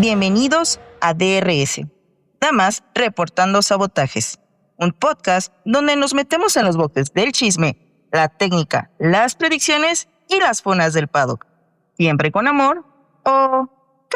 Bienvenidos a DRS, Damas Reportando Sabotajes, un podcast donde nos metemos en los boxes del chisme, la técnica, las predicciones y las fonas del paddock. Siempre con amor o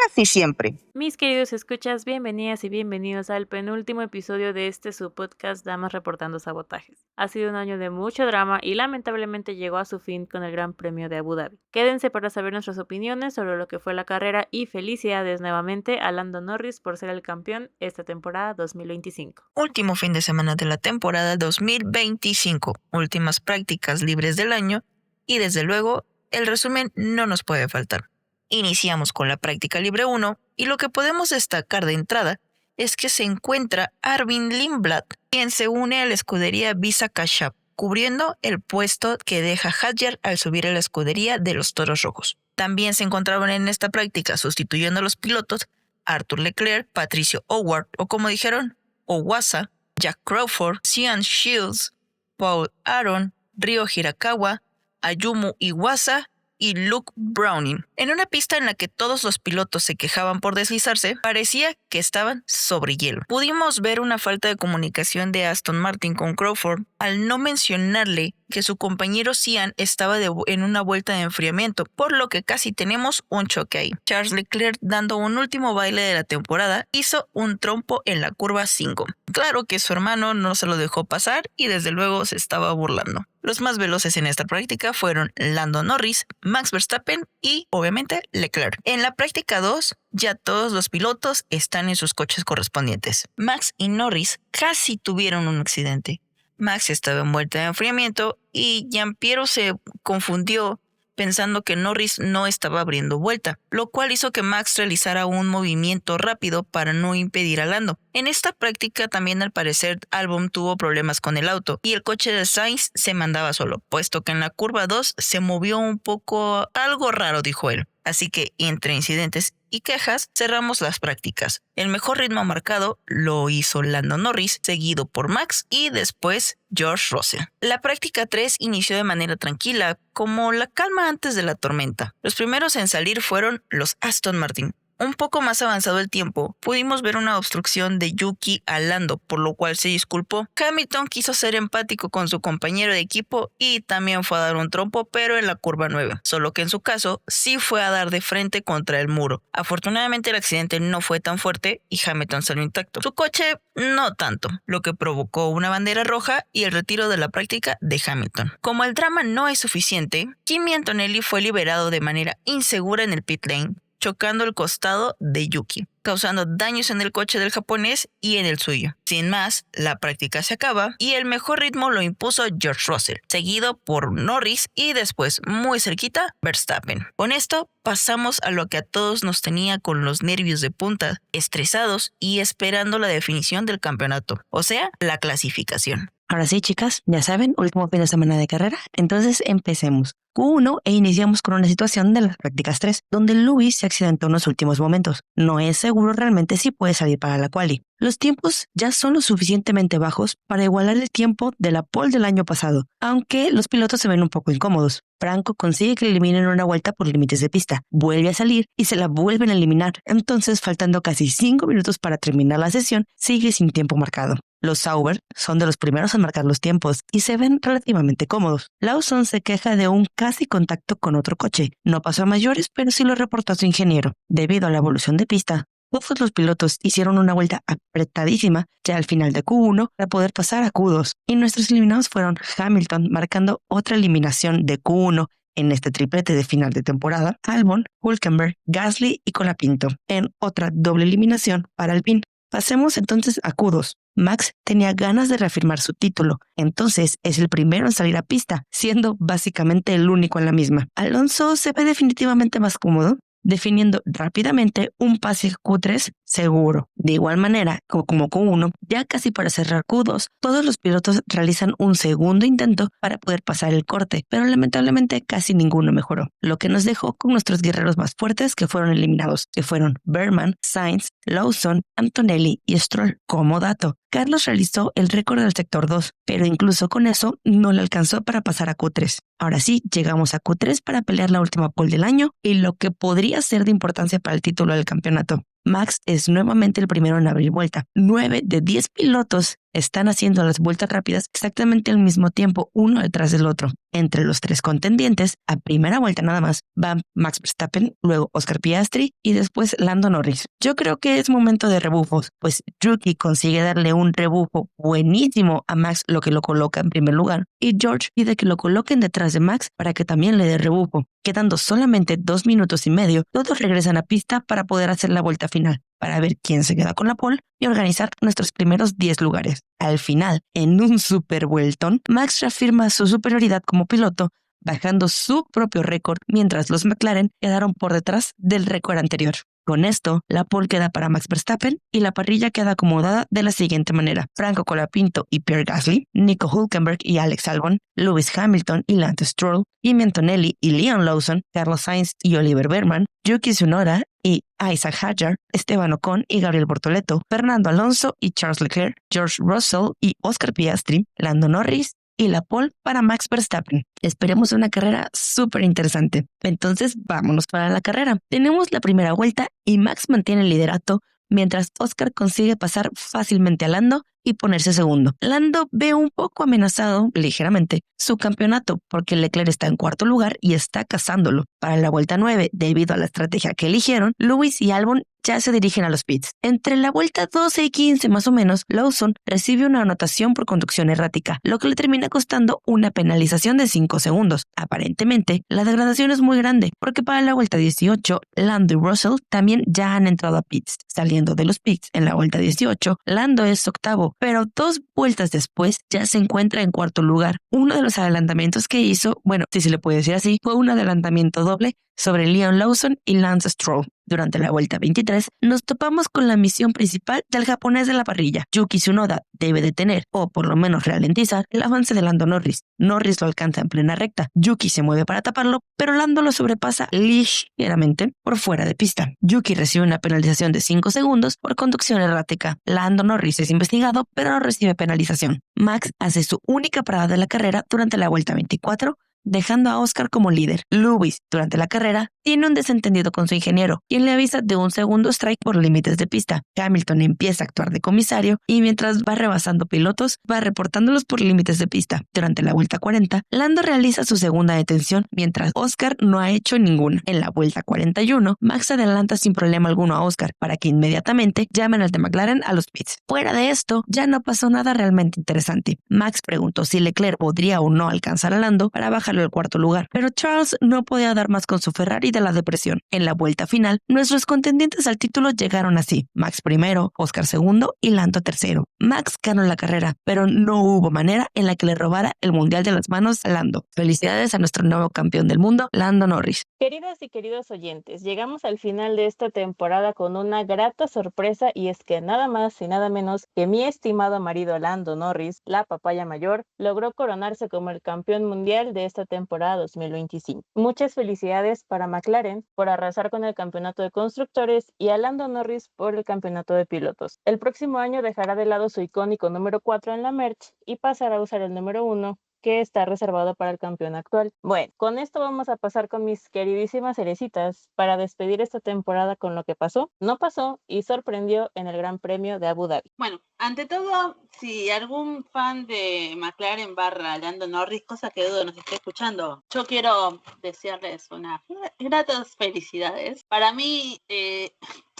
casi siempre. Mis queridos escuchas, bienvenidas y bienvenidos al penúltimo episodio de su podcast Damas Reportando Sabotajes. Ha sido un año de mucho drama y lamentablemente llegó a su fin con el Gran Premio de Abu Dhabi. Quédense para saber nuestras opiniones sobre lo que fue la carrera y felicidades nuevamente a Lando Norris por ser el campeón esta temporada 2025. Último fin de semana de la temporada 2025, últimas prácticas libres del año y desde luego el resumen no nos puede faltar. Iniciamos con la práctica libre 1 y lo que podemos destacar de entrada es que se encuentra Arvin Lindblad, quien se une a la escudería Visa Cash App, cubriendo el puesto que deja Hadjar al subir a la escudería de los Toros Rojos. También se encontraban en esta práctica sustituyendo a los pilotos Arthur Leclerc, Patricio O'Ward o como dijeron, Owasa, Jack Crawford, Cian Shields, Paul Aron, Ryo Hirakawa, Ayumu Iwasa y Luke Browning. En una pista en la que todos los pilotos se quejaban por deslizarse, parecía que estaban sobre hielo. Pudimos ver una falta de comunicación de Aston Martin con Crawford al no mencionarle que su compañero Cian estaba en una vuelta de enfriamiento, por lo que casi tenemos un choque ahí. Charles Leclerc, dando un último baile de la temporada, hizo un trompo en la curva 5. Claro que su hermano no se lo dejó pasar y desde luego se estaba burlando. Los más veloces en esta práctica fueron Lando Norris, Max Verstappen y, obviamente, Leclerc. En la práctica 2, ya todos los pilotos están en sus coches correspondientes. Max y Norris casi tuvieron un accidente. Max estaba en vuelta de enfriamiento y Giampiero se confundió pensando que Norris no estaba abriendo vuelta, lo cual hizo que Max realizara un movimiento rápido para no impedir a Lando. En esta práctica también al parecer Albon tuvo problemas con el auto y el coche de Sainz se mandaba solo, puesto que en la curva 2 se movió un poco algo raro, dijo él. Así que entre incidentes y quejas cerramos las prácticas. El mejor ritmo marcado lo hizo Lando Norris, seguido por Max y después George Russell. La práctica 3 inició de manera tranquila, como la calma antes de la tormenta. Los primeros en salir fueron los Aston Martin. Un poco más avanzado el tiempo, pudimos ver una obstrucción de Yuki a Lando, por lo cual se disculpó. Hamilton quiso ser empático con su compañero de equipo y también fue a dar un trompo, pero en la curva 9. Solo que en su caso, sí fue a dar de frente contra el muro. Afortunadamente el accidente no fue tan fuerte y Hamilton salió intacto. Su coche no tanto, lo que provocó una bandera roja y el retiro de la práctica de Hamilton. Como el drama no es suficiente, Kimi Antonelli fue liberado de manera insegura en el pit lane, chocando el costado de Yuki, causando daños en el coche del japonés y en el suyo. Sin más, la práctica se acaba y el mejor ritmo lo impuso George Russell, seguido por Norris y después, muy cerquita, Verstappen. Con esto, pasamos a lo que a todos nos tenía con los nervios de punta, estresados y esperando la definición del campeonato, o sea, la clasificación. Ahora sí, chicas, ya saben, último fin de semana de carrera, entonces empecemos. Q1 e iniciamos con una situación de las prácticas 3, donde Lewis se accidentó en los últimos momentos. No es seguro realmente si puede salir para la quali. Los tiempos ya son lo suficientemente bajos para igualar el tiempo de la pole del año pasado, aunque los pilotos se ven un poco incómodos. Franco consigue que le eliminen una vuelta por límites de pista, vuelve a salir y se la vuelven a eliminar. Entonces, faltando casi 5 minutos para terminar la sesión, sigue sin tiempo marcado. Los Sauber son de los primeros en marcar los tiempos y se ven relativamente cómodos. Lawson se queja de un casi contacto con otro coche. No pasó a mayores, pero sí lo reportó a su ingeniero. Debido a la evolución de pista, todos los pilotos hicieron una vuelta apretadísima ya al final de Q1 para poder pasar a Q2. Y nuestros eliminados fueron Hamilton marcando otra eliminación de Q1 en este triplete de final de temporada, Albon, Hülkenberg, Gasly y Colapinto en otra doble eliminación para Alpine. Pasemos entonces a Q2. Max tenía ganas de reafirmar su título, entonces es el primero en salir a pista, siendo básicamente el único en la misma. Alonso se ve definitivamente más cómodo, definiendo rápidamente un pase Q3 seguro. De igual manera, como Q1, ya casi para cerrar Q2, todos los pilotos realizan un segundo intento para poder pasar el corte, pero lamentablemente casi ninguno mejoró, lo que nos dejó con nuestros guerreros más fuertes que fueron eliminados, que fueron Berman, Sainz, Lawson, Antonelli y Stroll. Como dato, Carlos realizó el récord del sector 2, pero incluso con eso no le alcanzó para pasar a Q3. Ahora sí, llegamos a Q3 para pelear la última pole del año y lo que podría ser de importancia para el título del campeonato. Max es nuevamente el primero en abrir vuelta. 9 de 10 pilotos están haciendo las vueltas rápidas exactamente al mismo tiempo, uno detrás del otro. Entre los 3 contendientes, a primera vuelta nada más, van Max Verstappen, luego Oscar Piastri y después Lando Norris. Yo creo que es momento de rebufos, pues Yuki consigue darle un rebufo buenísimo a Max, lo que lo coloca en primer lugar, y George pide que lo coloquen detrás de Max para que también le dé rebufo. Quedando solamente 2 minutos y medio, todos regresan a pista para poder hacer la vuelta final, para ver quién se queda con la pole y organizar nuestros primeros 10 lugares. Al final, en un super vueltón, Max reafirma su superioridad como piloto, bajando su propio récord, mientras los McLaren quedaron por detrás del récord anterior. Con esto, la pole queda para Max Verstappen y la parrilla queda acomodada de la siguiente manera: Franco Colapinto y Pierre Gasly, Nico Hülkenberg y Alex Albon, Lewis Hamilton y Lance Stroll, Kimi Antonelli y Liam Lawson, Carlos Sainz y Oliver Behrman, Yuki Tsunoda y Isaac Hadjar, Esteban Ocon y Gabriel Bortoleto, Fernando Alonso y Charles Leclerc, George Russell y Oscar Piastri, Lando Norris y la pole para Max Verstappen. Esperemos una carrera súper interesante. Entonces, vámonos para la carrera. Tenemos la primera vuelta y Max mantiene el liderato, mientras Oscar consigue pasar fácilmente a Lando y ponerse segundo. Lando ve un poco amenazado, ligeramente, su campeonato, porque Leclerc está en cuarto lugar y está cazándolo. Para la vuelta 9, debido a la estrategia que eligieron, Lewis y Albon ya se dirigen a los pits. Entre la vuelta 12 y 15 más o menos, Lawson recibe una anotación por conducción errática, lo que le termina costando una penalización de 5 segundos. Aparentemente, la degradación es muy grande, porque para la vuelta 18, Lando y Russell también ya han entrado a pits. Saliendo de los pits en la vuelta 18, Lando es octavo, pero 2 vueltas después ya se encuentra en cuarto lugar. Uno de los adelantamientos que hizo, bueno, si se le puede decir así, fue un adelantamiento doble sobre Liam Lawson y Lance Stroll. Durante la vuelta 23, nos topamos con la misión principal del japonés de la parrilla. Yuki Tsunoda debe detener, o por lo menos ralentizar, el avance de Lando Norris. Norris lo alcanza en plena recta. Yuki se mueve para taparlo, pero Lando lo sobrepasa ligeramente por fuera de pista. Yuki recibe una penalización de 5 segundos por conducción errática. Lando Norris es investigado, pero no recibe penalización. Max hace su única parada de la carrera durante la vuelta 24, dejando a Oscar como líder. Lewis, durante la carrera, tiene un desentendido con su ingeniero, quien le avisa de un segundo strike por límites de pista. Hamilton empieza a actuar de comisario y mientras va rebasando pilotos, va reportándolos por límites de pista. Durante la vuelta 40, Lando realiza su segunda detención, mientras Oscar no ha hecho ninguna. En la vuelta 41, Max adelanta sin problema alguno a Oscar, para que inmediatamente llamen al de McLaren a los pits. Fuera de esto, ya no pasó nada realmente interesante. Max preguntó si Leclerc podría o no alcanzar a Lando para bajarlo al cuarto lugar, pero Charles no podía dar más con su Ferrari de la depresión. En la vuelta final, nuestros contendientes al título llegaron así: Max primero, Oscar segundo y Lando tercero. Max ganó la carrera, pero no hubo manera en la que le robara el mundial de las manos a Lando. Felicidades a nuestro nuevo campeón del mundo, Lando Norris. Queridas y queridos oyentes, llegamos al final de esta temporada con una grata sorpresa, y es que nada más y nada menos que mi estimado marido Lando Norris, la papaya mayor, logró coronarse como el campeón mundial de esta temporada 2025. Muchas felicidades para McLaren por arrasar con el campeonato de constructores y a Lando Norris por el campeonato de pilotos. El próximo año dejará de lado su icónico número 4 en la merch y pasará a usar el número 1, que está reservado para el campeón actual. Bueno, con esto vamos a pasar con mis queridísimas cerecitas para despedir esta temporada con lo que pasó, no pasó y sorprendió en el Gran Premio de Abu Dhabi. Bueno, ante todo, si algún fan de McLaren barra Lando Norris, cosa que dudo nos esté escuchando, yo quiero desearles unas gratas felicidades. Para mí,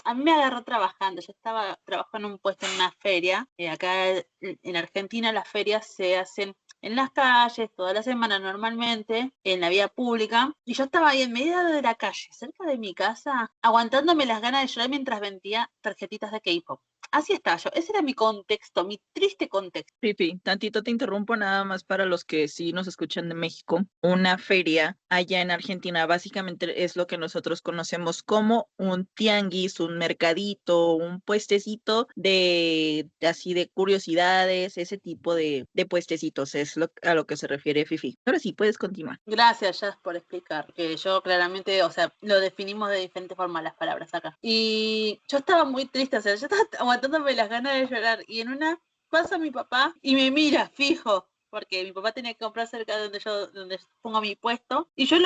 a mí me agarró trabajando. Yo estaba trabajando en un puesto en una feria. Acá en Argentina las ferias se hacen en las calles, toda la semana normalmente, en la vía pública, y yo estaba ahí en medio de la calle, cerca de mi casa, aguantándome las ganas de llorar mientras vendía tarjetitas de K-pop. Así estaba yo, ese era mi contexto, mi triste contexto. Pipi, tantito te interrumpo nada más para los que sí nos escuchan de México. Una feria allá en Argentina básicamente es lo que nosotros conocemos como un tianguis, un mercadito, un puestecito así de curiosidades, ese tipo de puestecitos es a lo que se refiere Fifi. Ahora sí, puedes continuar. Gracias, Jazz, por explicar, que yo claramente, o sea, lo definimos de diferentes formas las palabras acá. Y yo estaba muy triste, o sea, yo estaba aguantándome las ganas de llorar, y en una pasa mi papá y me mira fijo, porque mi papá tenía que comprar cerca de donde pongo mi puesto, y yo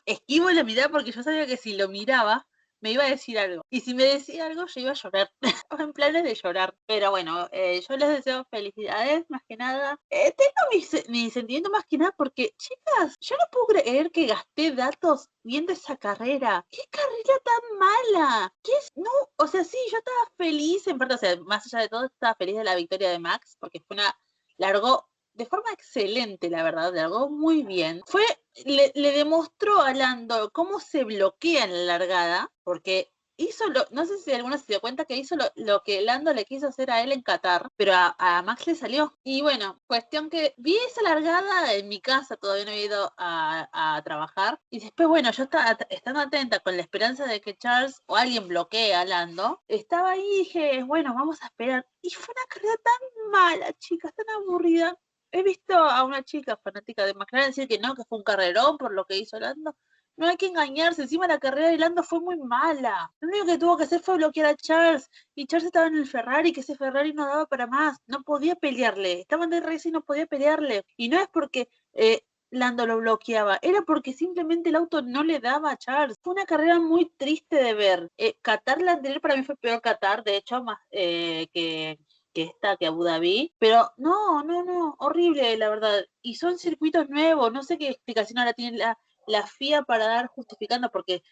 esquivo la mirada porque yo sabía que si lo miraba me iba a decir algo. Y si me decía algo, yo iba a llorar. En planes de llorar. Pero bueno, yo les deseo felicidades, más que nada. Tengo mi sentimiento más que nada porque, chicas, yo no puedo creer que gasté datos viendo esa carrera. ¡Qué carrera tan mala! No, o sea, sí, yo estaba feliz, en parte, o sea, más allá de todo, estaba feliz de la victoria de Max, porque largó de forma excelente, la verdad, largó muy bien. Le demostró a Lando cómo se bloquea en la largada, porque no sé si alguno se dio cuenta que hizo lo que Lando le quiso hacer a él en Qatar, pero a Max le salió. Y bueno, cuestión que vi esa largada en mi casa, todavía no he ido a trabajar, y después, bueno, yo estaba estando atenta con la esperanza de que Charles o alguien bloquee a Lando, estaba ahí y dije, bueno, vamos a esperar. Y fue una carrera tan mala, chicas, tan aburrida. He visto a una chica fanática de McLaren decir que fue un carrerón por lo que hizo Lando. No hay que engañarse, encima la carrera de Lando fue muy mala. Lo único que tuvo que hacer fue bloquear a Charles. Y Charles estaba en el Ferrari, que ese Ferrari no daba para más. No podía pelearle. Estaba en DRS y no podía pelearle. Y no es porque Lando lo bloqueaba, era porque simplemente el auto no le daba a Charles. Fue una carrera muy triste de ver. Qatar, la anterior, para mí fue peor Qatar, de hecho, más que Abu Dhabi, pero no, horrible, la verdad. Y son circuitos nuevos, no sé qué explicación ahora tiene la FIA para dar justificando, porque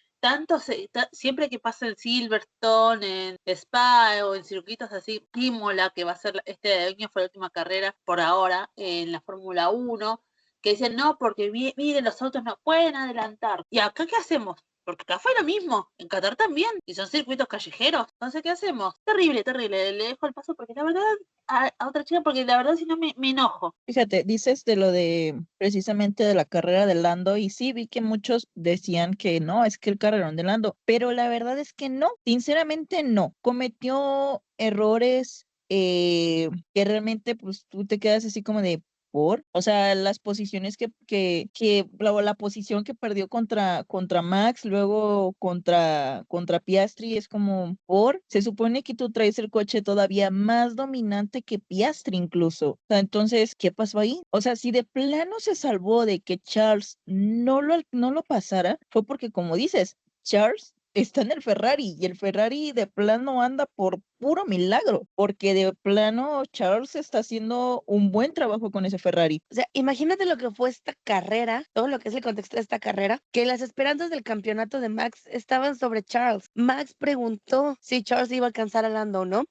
siempre que pasa en Silverstone, en Spa o en circuitos así, Imola, que va a ser este año fue la última carrera por ahora en la Fórmula 1, que dicen no, porque miren, los autos no pueden adelantar. ¿Y acá qué hacemos? Porque acá fue lo mismo, en Qatar también, y son circuitos callejeros. Entonces, ¿qué hacemos? Terrible, terrible. Le dejo el paso porque la verdad, a otra chica, porque la verdad si no me enojo. Fíjate, dices de lo de precisamente de la carrera de Lando y sí vi que muchos decían que no, es que el carrerón de Lando, pero la verdad es que no, sinceramente no, cometió errores que realmente pues tú te quedas así como de o sea, las posiciones la posición que perdió contra Max, luego contra Piastri, es como se supone que tú traes el coche todavía más dominante que Piastri incluso. O sea, entonces, ¿qué pasó ahí? O sea, si de plano se salvó de que Charles no lo pasara, fue porque, como dices, Charles está en el Ferrari y el Ferrari de plano anda por puro milagro, porque de plano Charles está haciendo un buen trabajo con ese Ferrari. O sea, imagínate lo que fue esta carrera, todo lo que es el contexto de esta carrera, que las esperanzas del campeonato de Max estaban sobre Charles. Max preguntó si Charles iba a alcanzar a Lando o no.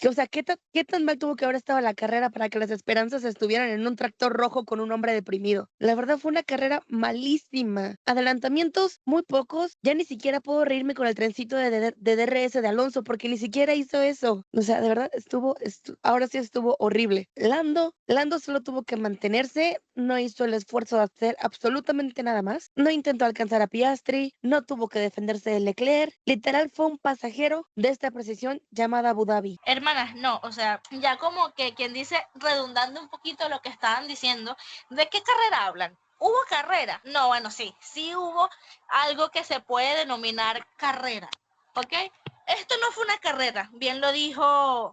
O sea, ¿qué tan mal tuvo que haber estado la carrera para que las esperanzas estuvieran en un tractor rojo con un hombre deprimido? La verdad fue una carrera malísima. Adelantamientos muy pocos. Ya ni siquiera puedo reírme con el trencito de DRS de Alonso porque ni siquiera hizo eso. O sea, de verdad ahora sí estuvo horrible. Lando solo tuvo que mantenerse, no hizo el esfuerzo de hacer absolutamente nada más. No intentó alcanzar a Piastri, no tuvo que defenderse de Leclerc. Literal fue un pasajero de esta precisión llamada Abu Dhabi. Hermanas, no, o sea, ya como que quien dice, redundando un poquito lo que estaban diciendo, ¿de qué carrera hablan? ¿Hubo carrera? No, bueno, sí hubo algo que se puede denominar carrera, ¿ok? Esto no fue una carrera, bien lo dijo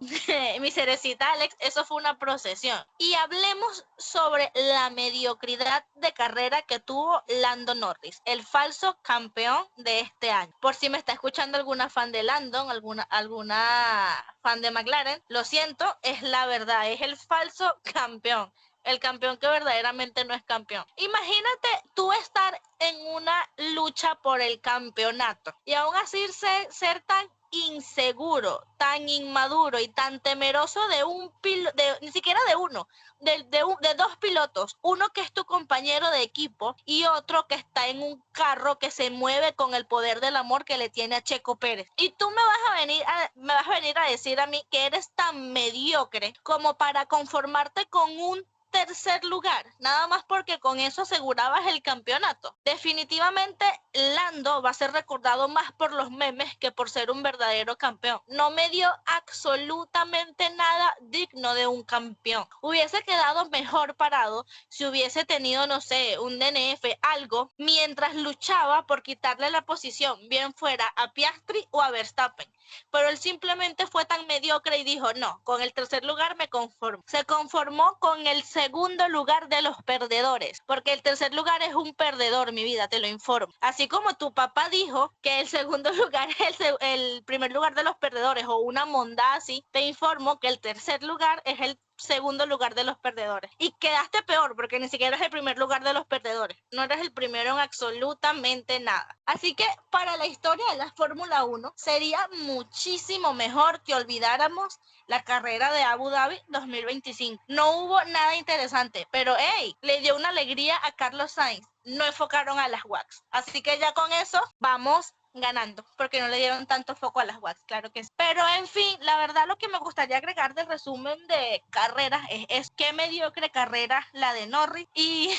mi cerecita Alex, eso fue una procesión. Y hablemos sobre la mediocridad de carrera que tuvo Lando Norris, el falso campeón de este año. Por si me está escuchando alguna fan de Lando, alguna fan de McLaren, lo siento, es la verdad, es el falso campeón. El campeón que verdaderamente no es campeón. Imagínate tú estar en una lucha por el campeonato y aún así ser tan inseguro, tan inmaduro y tan temeroso de ni siquiera de uno, de dos pilotos, uno que es tu compañero de equipo y otro que está en un carro que se mueve con el poder del amor que le tiene a Checo Pérez. Y tú me vas a venir a decir a mí que eres tan mediocre como para conformarte con un tercer lugar, nada más porque con eso asegurabas el campeonato. Definitivamente Lando va a ser recordado más por los memes que por ser un verdadero campeón. No me dio absolutamente nada digno de un campeón. Hubiese quedado mejor parado si hubiese tenido, no sé, un DNF, algo, mientras luchaba por quitarle la posición, bien fuera a Piastri o a Verstappen. Pero él simplemente fue tan mediocre y dijo, no, con el tercer lugar me conformo. Se conformó con el segundo lugar de los perdedores, porque el tercer lugar es un perdedor, mi vida, te lo informo. Así como tu papá dijo que el segundo lugar es el primer lugar de los perdedores o una mondada así, te informo que el tercer lugar es el segundo lugar de los perdedores. Y quedaste peor porque ni siquiera eres el primer lugar de los perdedores. No eres el primero en absolutamente nada. Así que para la historia de la Fórmula 1 sería muchísimo mejor que olvidáramos la carrera de Abu Dhabi 2025. No hubo nada interesante, pero hey, le dio una alegría a Carlos Sainz. No enfocaron a las WACs. Así que ya con eso vamos ganando, porque no le dieron tanto foco a las WACs, claro que sí. Pero en fin, la verdad lo que me gustaría agregar del resumen de carreras es qué mediocre carrera la de Norris, y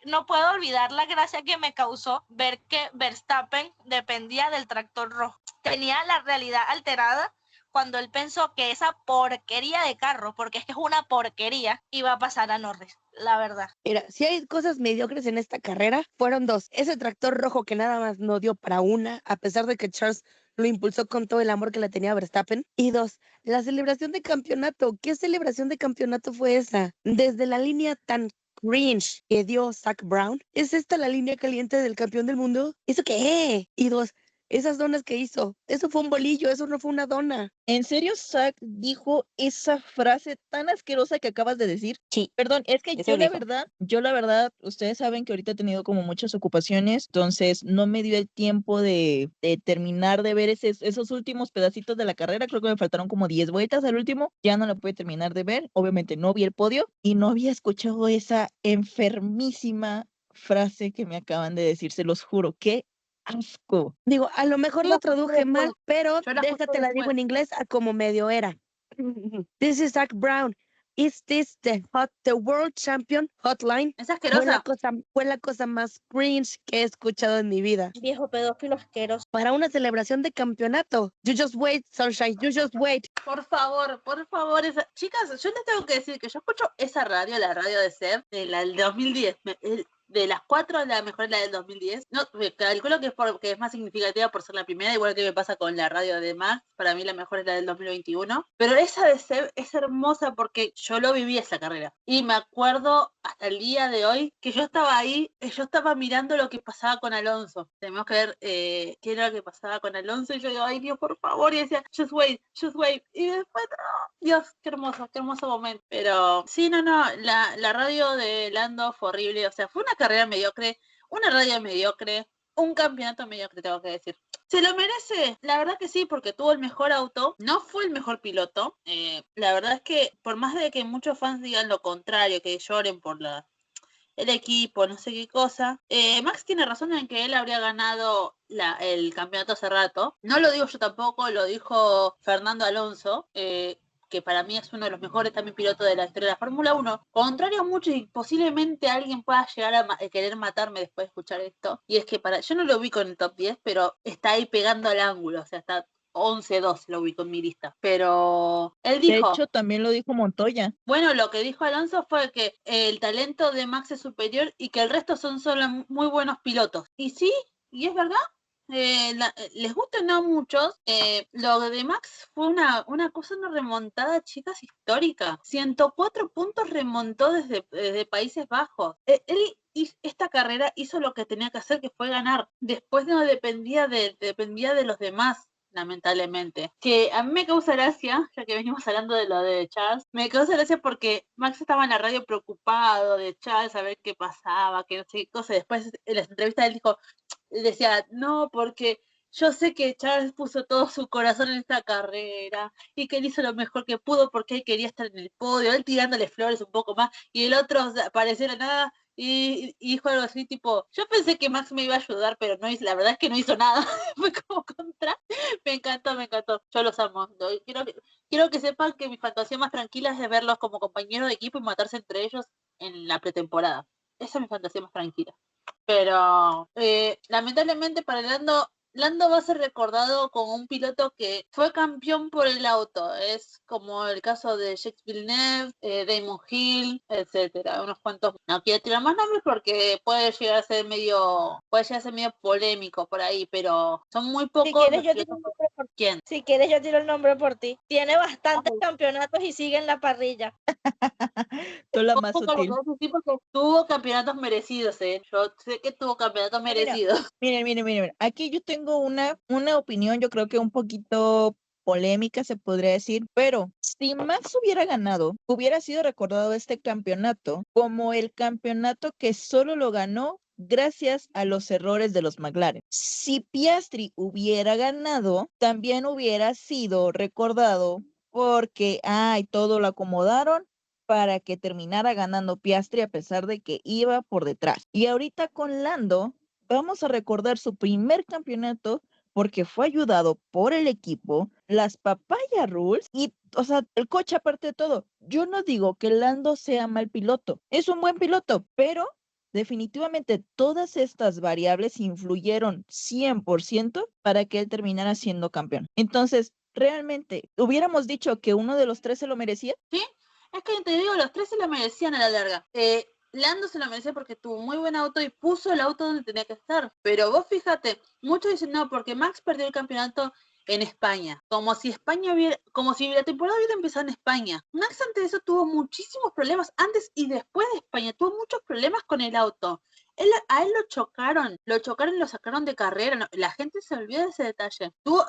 no puedo olvidar la gracia que me causó ver que Verstappen dependía del tractor rojo. Tenía la realidad alterada cuando él pensó que esa porquería de carro, porque es que es una porquería, iba a pasar a Norris, la verdad. Mira, si hay cosas mediocres en esta carrera, fueron dos. Ese tractor rojo que nada más no dio para una, a pesar de que Charles lo impulsó con todo el amor que le tenía a Verstappen. Y dos, la celebración de campeonato. ¿Qué celebración de campeonato fue esa? Desde la línea tan cringe que dio Zach Brown, ¿es esta la línea caliente del campeón del mundo? ¿Eso qué? Y dos, esas donas que hizo, eso fue un bolillo, eso no fue una dona. ¿En serio Zack dijo esa frase tan asquerosa que acabas de decir? Sí. Perdón, es que Eso dijo. yo la verdad, ustedes saben que ahorita he tenido como muchas ocupaciones, entonces no me dio el tiempo de terminar de ver esos últimos pedacitos de la carrera, creo que me faltaron como 10 vueltas al último, ya no lo pude terminar de ver, obviamente no vi el podio y no había escuchado esa enfermísima frase que me acaban de decir, se los juro, qué asco. Digo, a lo mejor Yo lo la escuché traduje mal, después. pero Yo la escuché déjate la digo después. en inglés a como medio era. This is Zach Brown. Is this the world champion hotline? Es Fue asquerosa. fue la cosa más cringe que he escuchado en mi vida. Viejo pedófilo asqueroso. Para una celebración de campeonato. You just wait, Sunshine, you just wait. Por favor, chicas, yo les tengo que decir que yo escucho esa radio, la radio de Seb, de la del 2010. De las 4, la mejor es la del 2010. No, calculo que es porque es más significativa por ser la primera, igual que me pasa con la radio de Max. Para mí la mejor es la del 2021. Pero esa de Seb es hermosa porque yo lo viví esa carrera. Y me acuerdo hasta el día de hoy que yo estaba ahí, yo estaba mirando lo que pasaba con Alonso. Tenemos que ver qué era lo que pasaba con Alonso. Y yo digo, ay Dios, por favor. Y decía, just wait, just wait. Y después, no, Dios, qué hermoso momento. Pero sí, no, la radio de Lando fue horrible. O sea, fue una carrera mediocre, una radio mediocre, un campeonato mediocre, tengo que decir. ¿Se lo merece? La verdad que sí, porque tuvo el mejor auto, no fue el mejor piloto. La verdad es que, por más de que muchos fans digan lo contrario, que lloren por el equipo, no sé qué cosa, Max tiene razón en que él habría ganado el campeonato hace rato. No lo digo yo tampoco, lo dijo Fernando Alonso, que para mí es uno de los mejores también pilotos de la historia de la Fórmula 1, contrario a mucho, y posiblemente alguien pueda llegar a querer matarme después de escuchar esto, y es que yo no lo ubico en el top 10, pero está ahí pegando al ángulo, o sea, está 11-12 lo ubico en mi lista, pero él De dijo, hecho, también lo dijo Montoya. bueno, lo que dijo Alonso fue que el talento de Max es superior y que el resto son solo muy buenos pilotos, y sí, y es verdad. Les gusta no a muchos, lo de Max fue una remontada, chicas, histórica. 104 puntos remontó desde Países Bajos. Él esta carrera hizo lo que tenía que hacer, que fue ganar. Después no dependía de los demás, lamentablemente. Que a mí me causa gracia, ya que venimos hablando de lo de Charles, me causa gracia porque Max estaba en la radio preocupado de Charles, a ver qué pasaba, que no sé qué cosa. Después en las entrevistas él decía, no, porque yo sé que Charles puso todo su corazón en esta carrera y que él hizo lo mejor que pudo porque él quería estar en el podio, él tirándole flores un poco más y el otro pareciera nada y dijo algo así tipo, yo pensé que Max me iba a ayudar, pero no hizo, la verdad es que no hizo nada. Fue como contra. Me encantó, yo los amo. Quiero que sepan que mi fantasía más tranquila es de verlos como compañeros de equipo y matarse entre ellos en la pretemporada. Esa es mi fantasía más tranquila. Pero lamentablemente para Lando va a ser recordado como un piloto que fue campeón por el auto. Es como el caso de Jacques Villeneuve, Damon Hill, etcétera. Unos cuantos. No quiero tirar más nombres porque puede llegar a ser medio polémico por ahí, pero son muy Si pocos quieres, los yo digo pilotos. un nombre por ¿Quién? Si quieres, yo tiro el nombre por ti. Tiene bastantes campeonatos y sigue en la parrilla. Tú la más Ojo con lo sutil. que vas a decir porque tuvo campeonatos merecidos, Yo sé que tuvo campeonatos Mira, merecidos. miren. Aquí yo tengo una opinión, yo creo que un poquito polémica se podría decir, pero si Max hubiera ganado, hubiera sido recordado este campeonato como el campeonato que solo lo ganó gracias a los errores de los McLaren. Si Piastri hubiera ganado, también hubiera sido recordado porque, ay, todo lo acomodaron para que terminara ganando Piastri a pesar de que iba por detrás. Y ahorita con Lando, vamos a recordar su primer campeonato porque fue ayudado por el equipo, las Papaya Rules y, o sea, el coche aparte de todo. Yo no digo que Lando sea mal piloto, es un buen piloto, pero definitivamente todas estas variables influyeron 100% para que él terminara siendo campeón. Entonces, realmente, ¿hubiéramos dicho que uno de los tres se lo merecía? ¿Sí? Es que te digo, los tres se lo merecían a la larga. Lando se lo merecía porque tuvo muy buen auto y puso el auto donde tenía que estar. Pero vos fíjate, muchos dicen no, porque Max perdió el campeonato en España, como si la temporada hubiera empezado en España. Max antes de eso tuvo muchísimos problemas, antes y después de España, tuvo muchos problemas con el auto. A él lo chocaron, y lo sacaron de carrera. No, la gente se olvida de ese detalle. Tuvo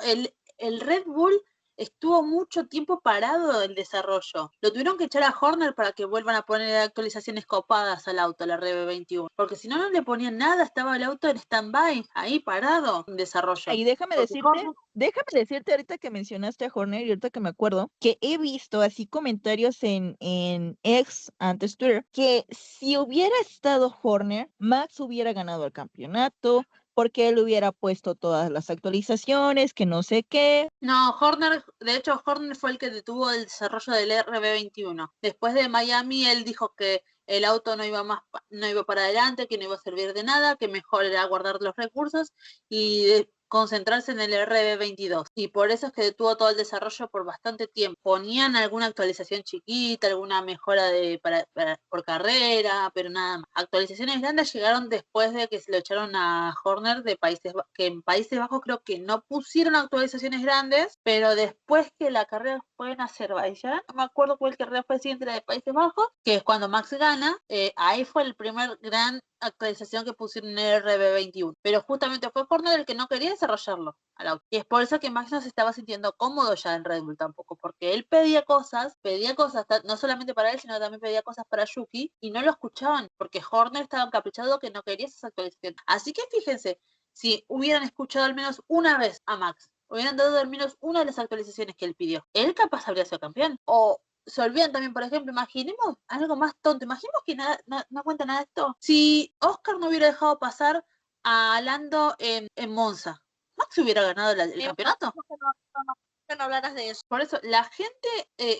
el Red Bull estuvo mucho tiempo parado el desarrollo. Lo tuvieron que echar a Horner para que vuelvan a poner actualizaciones copadas al auto, la RB21. Porque si no, no le ponían nada, estaba el auto en stand-by, ahí parado, en desarrollo. Y déjame Porque decirte ahorita que mencionaste a Horner y ahorita que me acuerdo, que he visto así comentarios en X, antes Twitter, que si hubiera estado Horner, Max hubiera ganado el campeonato, porque él hubiera puesto todas las actualizaciones, que no sé qué. No, de hecho, Horner fue el que detuvo el desarrollo del RB21. Después de Miami, él dijo que el auto no iba para adelante, que no iba a servir de nada, que mejor era guardar los recursos y concentrarse en el RB22. Y por eso es que detuvo todo el desarrollo por bastante tiempo. Ponían alguna actualización chiquita, alguna mejora por carrera, pero nada más. Actualizaciones grandes llegaron después de que se lo echaron a Horner que en Países Bajos creo que no pusieron actualizaciones grandes, pero después que la carrera fue en Azerbaiyán, no me acuerdo cuál carrera fue siguiente, la de Países Bajos, que es cuando Max gana, ahí fue el primer gran actualización que pusieron en el RB21, pero justamente fue Horner el que no quería desarrollarlo al auto. Y es por eso que Max no se estaba sintiendo cómodo ya en Red Bull tampoco, porque él pedía cosas, no solamente para él, sino también pedía cosas para Yuki, y no lo escuchaban, porque Horner estaba encaprichado que no quería esas actualizaciones. Así que fíjense, si hubieran escuchado al menos una vez a Max, hubieran dado al menos una de las actualizaciones que él pidió, él capaz habría sido campeón. O se olvidan también, por ejemplo, imaginemos algo más tonto, imaginemos que no cuenta nada de esto. Si Oscar no hubiera dejado pasar a Lando en Monza, Max hubiera ganado el campeonato. Que no hablaras de eso. Por eso, la gente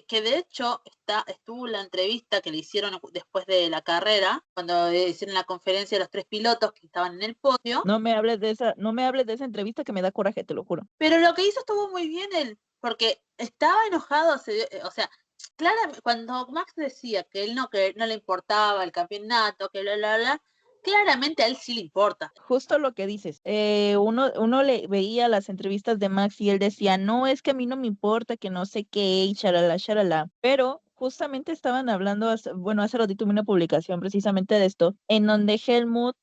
que de hecho estuvo en la entrevista que le hicieron después de la carrera, cuando hicieron la conferencia de los tres pilotos que estaban en el podio. No me hables de esa entrevista que me da coraje, te lo juro. Pero lo que hizo estuvo muy bien él, porque estaba enojado, o sea, claramente, cuando Max decía que no le importaba el campeonato, que bla, claramente a él sí le importa. Justo lo que dices. Uno le veía las entrevistas de Max y él decía, no, es que a mí no me importa, que no sé qué, y charala. Pero justamente estaban hablando, hace ratito vi una publicación precisamente de esto, en donde Helmut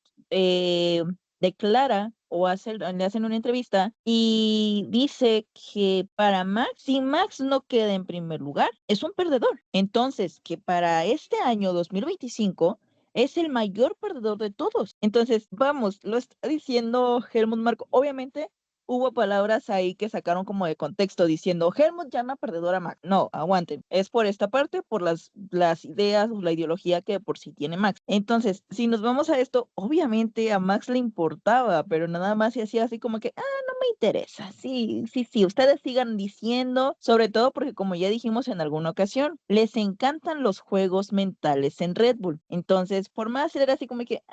declara le hacen una entrevista y dice que para Max, si Max no queda en primer lugar, es un perdedor. Entonces, que para este año 2025 es el mayor perdedor de todos. Entonces, vamos, lo está diciendo Helmut Marko. Obviamente, hubo palabras ahí que sacaron como de contexto diciendo Helmut llama perdedor a Max. No, aguanten. Es por esta parte, por las ideas o la ideología que por sí tiene Max. Entonces, si nos vamos a esto, obviamente a Max le importaba, pero nada más se hacía así como que, no me interesa. Sí, ustedes sigan diciendo, sobre todo porque como ya dijimos en alguna ocasión, les encantan los juegos mentales en Red Bull. Entonces, por más era así como que,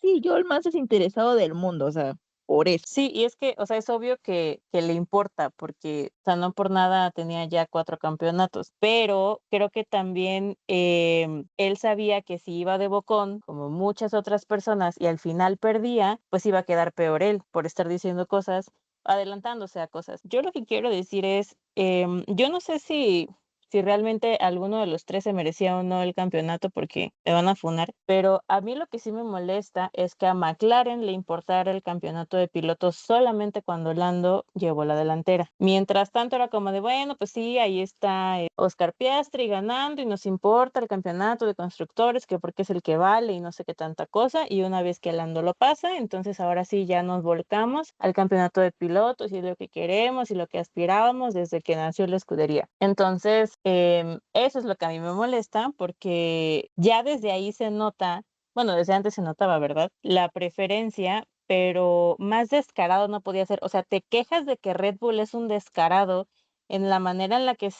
sí, yo el más desinteresado del mundo, o sea, por eso. Sí, y es que, o sea, es obvio que le importa, porque, o sea, no por nada tenía ya 4 campeonatos, pero creo que también él sabía que si iba de bocón, como muchas otras personas, y al final perdía, pues iba a quedar peor él por estar diciendo cosas adelantándose a cosas. Yo lo que quiero decir es, yo no sé si realmente alguno de los tres se merecía o no el campeonato porque me van a funar, pero a mí lo que sí me molesta es que a McLaren le importara el campeonato de pilotos solamente cuando Lando llevó la delantera. Mientras tanto era como de, bueno, pues sí, ahí está Oscar Piastri ganando y nos importa el campeonato de constructores, que porque es el que vale y no sé qué tanta cosa, y una vez que Lando lo pasa, entonces ahora sí ya nos volcamos al campeonato de pilotos y es lo que queremos y lo que aspirábamos desde que nació la escudería. Entonces, eso es lo que a mí me molesta porque ya desde ahí se nota, bueno, desde antes se notaba, ¿verdad? La preferencia, pero más descarado no podía ser. O sea, te quejas de que Red Bull es un descarado en la manera en la que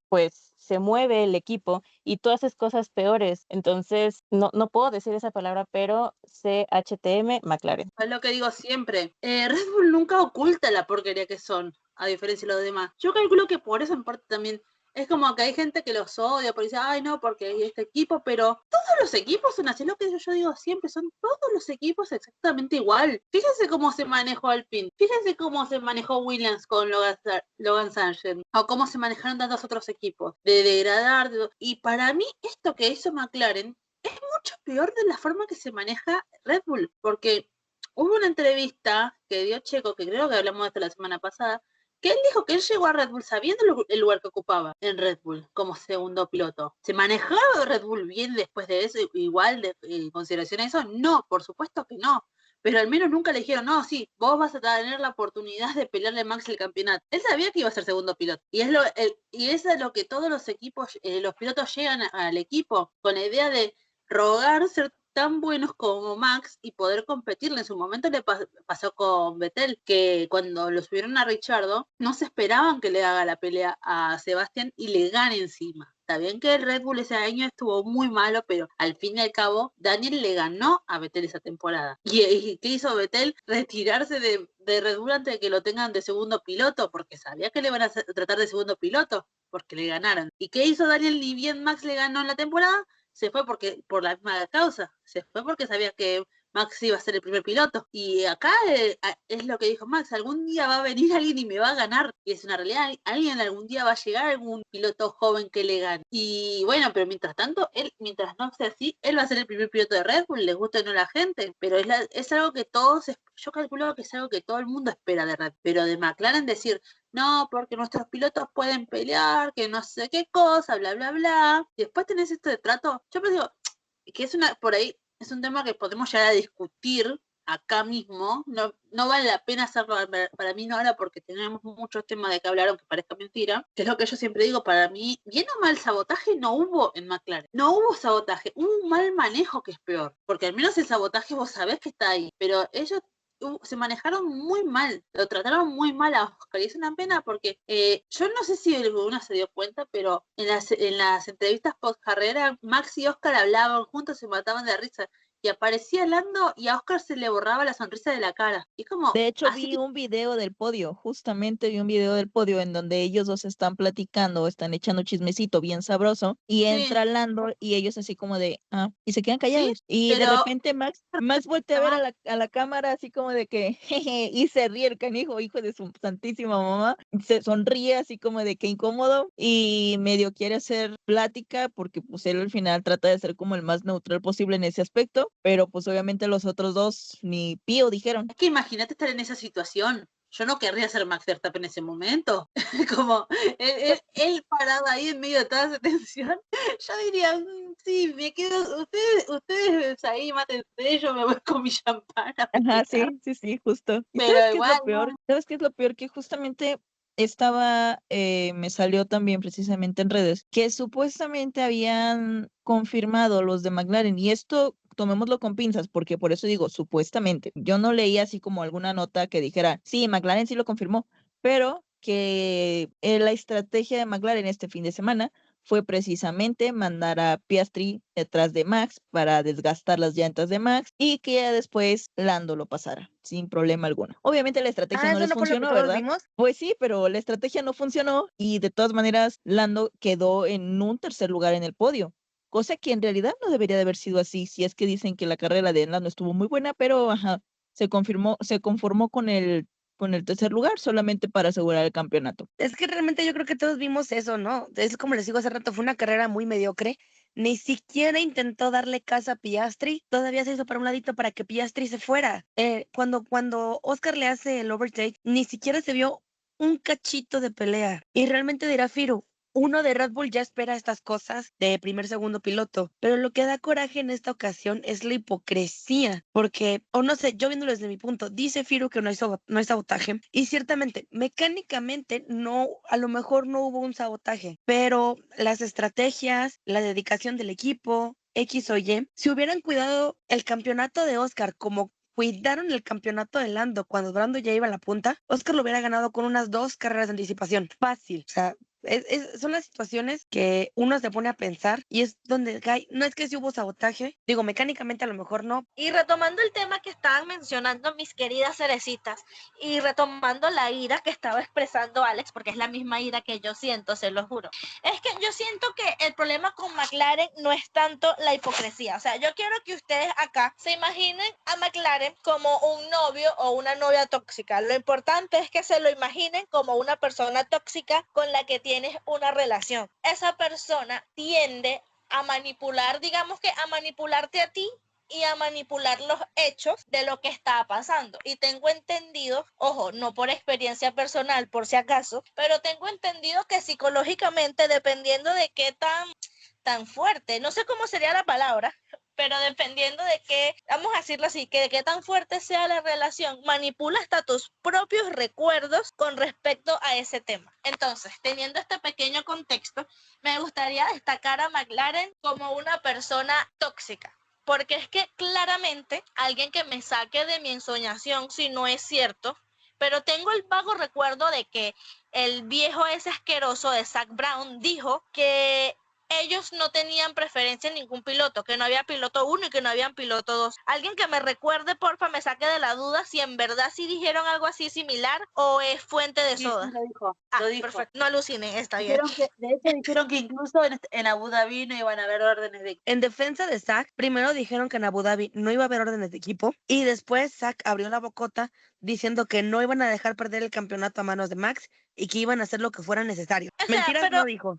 pues, se mueve el equipo y tú haces cosas peores. Entonces, no puedo decir esa palabra, pero CHTM McLaren. Es lo que digo siempre. Red Bull nunca oculta la porquería que son, a diferencia de los demás. Yo calculo que por eso en parte también es como que hay gente que los odia, porque dice, ay no, porque hay este equipo, pero todos los equipos son así, lo que yo digo siempre, son todos los equipos exactamente igual. Fíjense cómo se manejó Alpine, fíjense cómo se manejó Williams con Logan Sargent, o cómo se manejaron tantos otros equipos, de degradar, y para mí esto que hizo McLaren es mucho peor de la forma que se maneja Red Bull, porque hubo una entrevista que dio Checo, que creo que hablamos de esto la semana pasada, que él dijo que él llegó a Red Bull sabiendo el lugar que ocupaba en Red Bull como segundo piloto. ¿Se manejaba Red Bull bien después de eso, igual en consideración a eso? No, por supuesto que no. Pero al menos nunca le dijeron, no, sí, vos vas a tener la oportunidad de pelearle a Max el campeonato. Él sabía que iba a ser segundo piloto. Y eso es lo que todos los equipos, los pilotos llegan al equipo con la idea de rogar ser tan buenos como Max y poder competirle. En su momento le pasó con Vettel, que cuando lo subieron a Ricciardo, no se esperaban que le haga la pelea a Sebastián y le gane encima. Está bien que el Red Bull ese año estuvo muy malo, pero al fin y al cabo, Daniel le ganó a Vettel esa temporada. ¿Y qué hizo Vettel? Retirarse de Red Bull antes de que lo tengan de segundo piloto, porque sabía que le iban a tratar de segundo piloto, porque le ganaron. ¿Y qué hizo Daniel? Ni bien Max le ganó en la temporada, se fue por la misma causa, se fue porque sabía que Max iba a ser el primer piloto. Y acá es lo que dijo Max, algún día va a venir alguien y me va a ganar. Y es una realidad, alguien algún día va a llegar, algún piloto joven que le gane. Y bueno, pero mientras tanto, mientras no sea así, él va a ser el primer piloto de Red Bull, les guste o no la gente. Pero es algo que yo calculo que es algo que todo el mundo espera de Red Bull. Pero de McLaren decir, no, porque nuestros pilotos pueden pelear, que no sé qué cosa, bla, bla, bla. Y después tenés esto de trato. Yo pues digo, que por ahí es un tema que podemos llegar a discutir acá mismo. No vale la pena hacerlo para mí no ahora porque tenemos muchos temas de que hablar, aunque parezca mentira, que es lo que yo siempre digo, para mí, bien o mal sabotaje no hubo en McLaren. No hubo sabotaje, hubo un mal manejo que es peor, porque al menos el sabotaje vos sabés que está ahí, pero ellos se manejaron muy mal, lo trataron muy mal a Oscar y es una pena porque yo no sé si alguno se dio cuenta, pero en las entrevistas post carrera Max y Oscar hablaban juntos, se mataban de risa y aparecía Lando y a Oscar se le borraba la sonrisa de la cara y como De hecho, así vi que un video del podio, justamente vi un video del podio en donde ellos dos están platicando, están echando chismecito bien sabroso, y entra sí, Lando y ellos así como de, y se quedan sí, callados. Y de pero repente Max voltea a ver a la cámara así como de que, jeje, y se ríe el canijo, hijo de su santísima mamá, se sonríe así como de que incómodo y medio quiere hacer plática porque pues él al final trata de ser como el más neutral posible en ese aspecto, pero pues obviamente los otros dos ni pío dijeron. es que imagínate estar en esa situación. Yo no querría ser Max Verstappen en ese momento. Como él parado ahí en medio de toda esa tensión. Yo diría, sí, me quedo, ustedes ahí mátense, yo me voy con mi champán a Ajá, festejar. sí, justo. ¿Y Pero sabes qué es lo igual, peor? no. ¿Sabes qué es lo peor? Que justamente me salió también precisamente en redes, que supuestamente habían confirmado los de McLaren, y esto tomémoslo con pinzas, porque por eso digo supuestamente. Yo no leí así como alguna nota que dijera, sí, McLaren sí lo confirmó, pero que la estrategia de McLaren este fin de semana fue precisamente mandar a Piastri detrás de Max para desgastar las llantas de Max y que ya después Lando lo pasara sin problema alguno. Obviamente la estrategia no ¿Eso les no fue lo que funcionó, todos ¿verdad? vimos? Pues sí, pero la estrategia no funcionó y de todas maneras Lando quedó en un tercer lugar en el podio. Cosa que en realidad no debería de haber sido así, si es que dicen que la carrera de Lando estuvo muy buena, pero ajá, se conformó con el con el tercer lugar solamente para asegurar el campeonato. Es que realmente yo creo que todos vimos eso, ¿no? Es como les digo hace rato, fue una carrera muy mediocre. Ni siquiera intentó darle casa a Piastri, todavía se hizo para un ladito para que Piastri se fuera. Cuando Oscar le hace el overtake, ni siquiera se vio un cachito de pelea. Y realmente dirá Firu, uno de Red Bull ya espera estas cosas de primer, segundo piloto, pero lo que da coraje en esta ocasión es la hipocresía, porque, o no sé, yo viéndolo desde mi punto, dice Firu que no hay sabotaje, y ciertamente, mecánicamente, no, a lo mejor no hubo un sabotaje, pero las estrategias, la dedicación del equipo, X o Y, si hubieran cuidado el campeonato de Oscar como cuidaron el campeonato de Lando cuando Brando ya iba a la punta, Oscar lo hubiera ganado con unas 2 carreras de anticipación. Fácil. O sea, son las situaciones que uno se pone a pensar y es donde cae. No es que si hubo sabotaje, digo, mecánicamente a lo mejor no. Y retomando el tema que estaban mencionando mis queridas cerecitas y retomando la ira que estaba expresando Alex, porque es la misma ira que yo siento, se lo juro, es que yo siento que el problema con McLaren no es tanto la hipocresía. O sea, yo quiero que ustedes acá se imaginen a McLaren como un novio o una novia tóxica. Lo importante es que se lo imaginen como una persona tóxica con la que tienes una relación. Esa persona tiende a manipular, digamos que a manipularte a ti y a manipular los hechos de lo que está pasando. Y tengo entendido, ojo, no por experiencia personal, por si acaso, pero tengo entendido que psicológicamente, dependiendo de qué tan fuerte, no sé cómo sería la palabra, pero dependiendo de qué, vamos a decirlo así, que de qué tan fuerte sea la relación, manipula hasta tus propios recuerdos con respecto a ese tema. Entonces, teniendo este pequeño contexto, me gustaría destacar a McLaren como una persona tóxica. Porque es que claramente alguien que me saque de mi ensoñación, si no es cierto, pero tengo el vago recuerdo de que el viejo ese asqueroso de Zak Brown dijo que ellos no tenían preferencia en ningún piloto, que no había piloto 1 y que no habían piloto 2. Alguien que me recuerde, porfa, me saque de la duda si en verdad sí dijeron algo así similar o es fuente de soda. Sí, lo dijo, Ah, lo dijo. perfecto, no alucinen, está bien. De hecho, dijeron que incluso en Abu Dhabi no iban a haber órdenes de... En defensa de Zak, primero dijeron que en Abu Dhabi no iba a haber órdenes de equipo y después Zak abrió la bocota diciendo que no iban a dejar perder el campeonato a manos de Max y que iban a hacer lo que fuera necesario. O sea, Mentiras pero no dijo.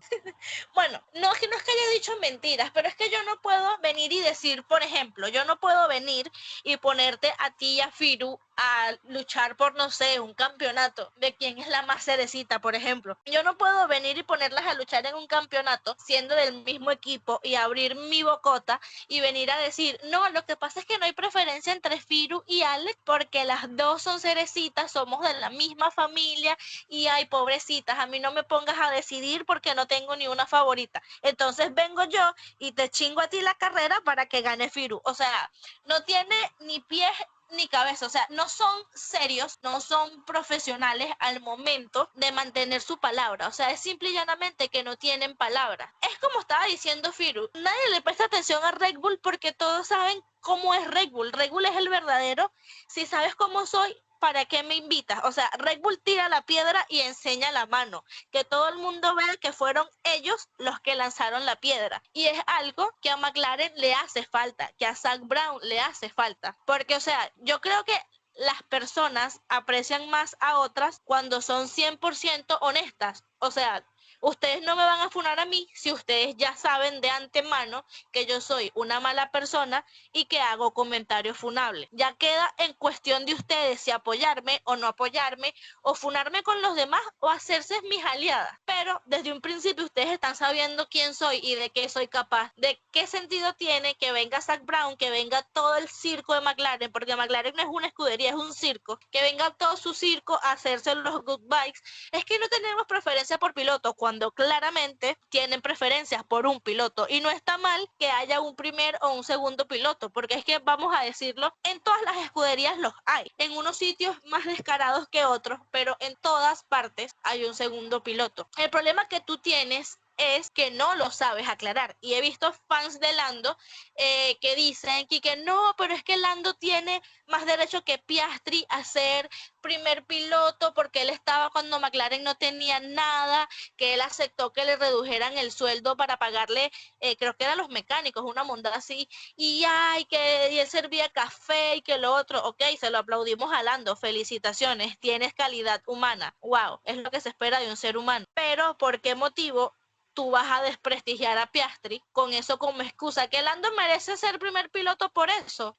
bueno, no es que haya dicho mentiras, pero es que yo no puedo venir y decir, por ejemplo, yo no puedo venir y ponerte a ti y a Firu a luchar por, no sé, un campeonato de quién es la más cerecita, por ejemplo. Yo no puedo venir y ponerlas a luchar en un campeonato siendo del mismo equipo y abrir mi bocota y venir a decir, no, lo que pasa es que no hay preferencia entre Firu y Alex porque las dos son cerecitas, somos de la misma familia y hay pobrecitas, a mí no me pongas a decidir porque no tengo ni una favorita. Entonces vengo yo y te chingo a ti la carrera para que gane Firu. O sea, no tiene ni pies ni cabeza, o sea, no son serios, no son profesionales al momento de mantener su palabra, o sea, es simple y llanamente que no tienen palabra. Es como estaba diciendo Firu, nadie le presta atención a Red Bull porque todos saben cómo es Red Bull. Red Bull es el verdadero, si sabes cómo soy, ¿para qué me invitas? O sea, Red Bull tira la piedra y enseña la mano. Que todo el mundo vea que fueron ellos los que lanzaron la piedra. Y es algo que a McLaren le hace falta, que a Zak Brown le hace falta. Porque, o sea, yo creo que las personas aprecian más a otras cuando son 100% honestas. O sea, ustedes no me van a funar a mí si ustedes ya saben de antemano que yo soy una mala persona y que hago comentarios funables. Ya queda en cuestión de ustedes si apoyarme o no apoyarme, o funarme con los demás o hacerse mis aliadas. Pero desde un principio ustedes están sabiendo quién soy y de qué soy capaz. De qué sentido tiene que venga Zak Brown, que venga todo el circo de McLaren, porque McLaren no es una escudería, es un circo, que venga todo su circo a hacerse los good bikes. Es que no tenemos preferencia por piloto cuando claramente tienen preferencias por un piloto, y no está mal que haya un primer o un segundo piloto, porque es que vamos a decirlo, en todas las escuderías los hay, en unos sitios más descarados que otros, pero en todas partes hay un segundo piloto. El problema que tú tienes es que no lo sabes aclarar. Y he visto fans de Lando que dicen que no, pero es que Lando tiene más derecho que Piastri a ser primer piloto porque él estaba cuando McLaren no tenía nada, que él aceptó que le redujeran el sueldo para pagarle, creo que eran los mecánicos, una monda así, y él servía café y que lo otro. Ok, se lo aplaudimos a Lando, felicitaciones, tienes calidad humana, wow, es lo que se espera de un ser humano. Pero ¿por qué motivo tú vas a desprestigiar a Piastri con eso como excusa? ¿Que Lando merece ser primer piloto por eso?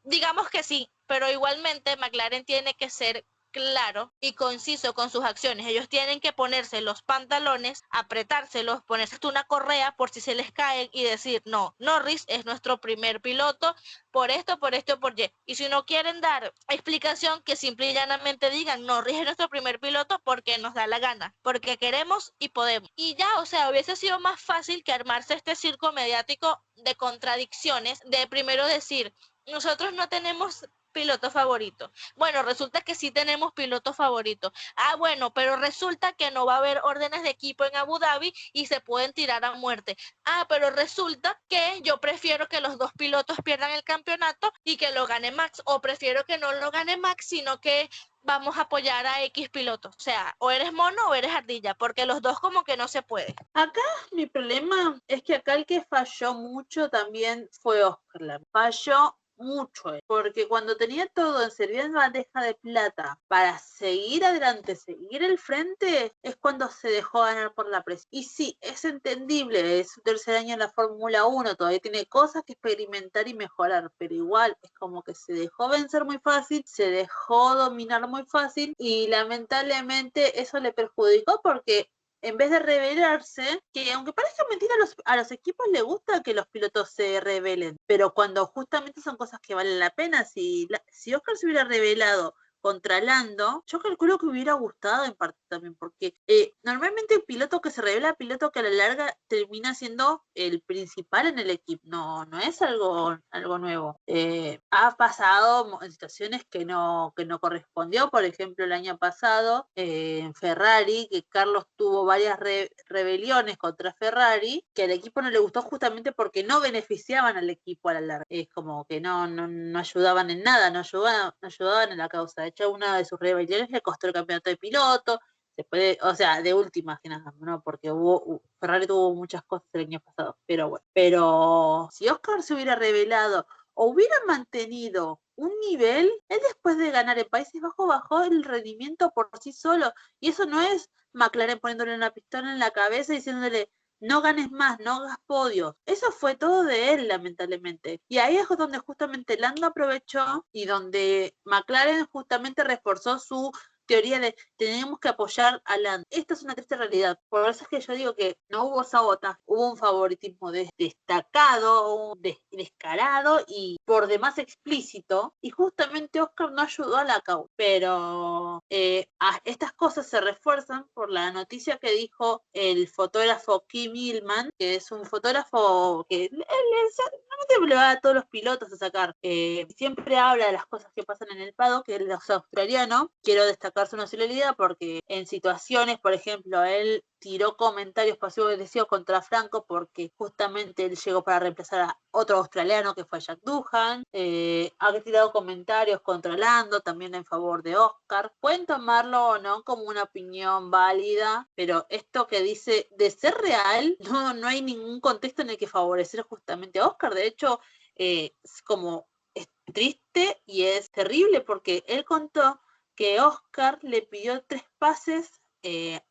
Digamos que sí, pero igualmente McLaren tiene que ser claro y conciso con sus acciones. Ellos tienen que ponerse los pantalones, apretárselos, ponerse una correa por si se les caen y decir, no, Norris es nuestro primer piloto por esto, por esto, por Y. Y si no quieren dar explicación, que simple y llanamente digan, Norris es nuestro primer piloto porque nos da la gana, porque queremos y podemos. Y ya, o sea, hubiese sido más fácil que armarse este circo mediático de contradicciones, de primero decir, nosotros no tenemos piloto favorito. Bueno, resulta que sí tenemos piloto favorito. Bueno, pero resulta que no va a haber órdenes de equipo en Abu Dhabi y se pueden tirar a muerte. Pero resulta que yo prefiero que los dos pilotos pierdan el campeonato y que lo gane Max, o prefiero que no lo gane Max, sino que vamos a apoyar a X pilotos. O sea, o eres mono o eres ardilla, porque los dos como que no se puede. Acá mi problema es que acá el que falló mucho también fue Oscar. Falló mucho, porque cuando tenía todo en servir en bandeja de plata para seguir adelante, seguir el frente, es cuando se dejó ganar por la presión. Y sí, es entendible, es su tercer año en la Fórmula 1, todavía tiene cosas que experimentar y mejorar, pero igual es como que se dejó vencer muy fácil, se dejó dominar muy fácil y lamentablemente eso le perjudicó porque en vez de rebelarse, que aunque parezca mentira, a los equipos les gusta que los pilotos se rebelen, pero cuando justamente son cosas que valen la pena, si Oscar se hubiera rebelado contra Lando, yo calculo que hubiera gustado en parte también, porque normalmente el piloto que se revela, piloto que a la larga termina siendo el principal en el equipo, no es algo nuevo. Ha pasado en situaciones que no correspondió, por ejemplo el año pasado en Ferrari, que Carlos tuvo varias rebeliones contra Ferrari, que al equipo no le gustó justamente porque no beneficiaban al equipo a la larga, es como que no ayudaban en nada, no ayudaban en la causa. De hecho, una de sus rebeliones le costó el campeonato de piloto, o sea, de última que nada, ¿no? Porque Ferrari tuvo muchas cosas el año pasado, pero bueno. Pero si Oscar se hubiera revelado o hubiera mantenido un nivel, él después de ganar en Países Bajos bajó el rendimiento por sí solo, y eso no es McLaren poniéndole una pistola en la cabeza y diciéndole no ganes más, no hagas podios. Eso fue todo de él, lamentablemente. Y ahí es donde justamente Lando aprovechó y donde McLaren justamente reforzó su teoría de tenemos que apoyar a Lando. Esta es una triste realidad. Por eso es que yo digo que no hubo sabotaje, hubo un favoritismo destacado, descarado y por demás explícito. Y justamente Oscar no ayudó a la causa. Pero estas cosas se refuerzan por la noticia que dijo el fotógrafo Kim Illman, que es un fotógrafo que normalmente le va a todos los pilotos a sacar. Siempre habla de las cosas que pasan en el paddock, que es australiano. Quiero destacar su nacionalidad porque en situaciones, por ejemplo, él tiró comentarios pasivos-agresivos contra Franco porque justamente él llegó para reemplazar a otro australiano que fue Jack Doohan. Ha tirado comentarios contra Lando, también en favor de Oscar. Pueden tomarlo o no como una opinión válida, pero esto que dice de ser real, no hay ningún contexto en el que favorecer justamente a Oscar. De hecho, es triste y es terrible porque él contó que Oscar le pidió 3 pases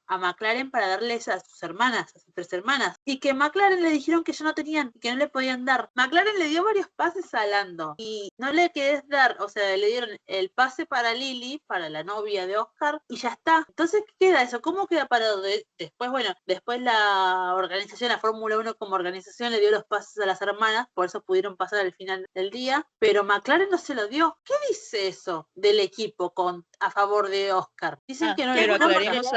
a McLaren para darles a sus hermanas, a sus 3 hermanas, y que McLaren le dijeron que ya no tenían, que no le podían dar. McLaren le dio varios pases a Lando y no le querés dar, o sea, le dieron el pase para Lily, para la novia de Oscar, y ya está. Entonces, ¿qué queda eso? ¿Cómo queda parado? Después la organización, la Fórmula 1 como organización le dio los pases a las hermanas, por eso pudieron pasar al final del día, pero McLaren no se lo dio. ¿Qué dice eso del equipo a favor de Oscar? Dicen que no Pero le aclaremos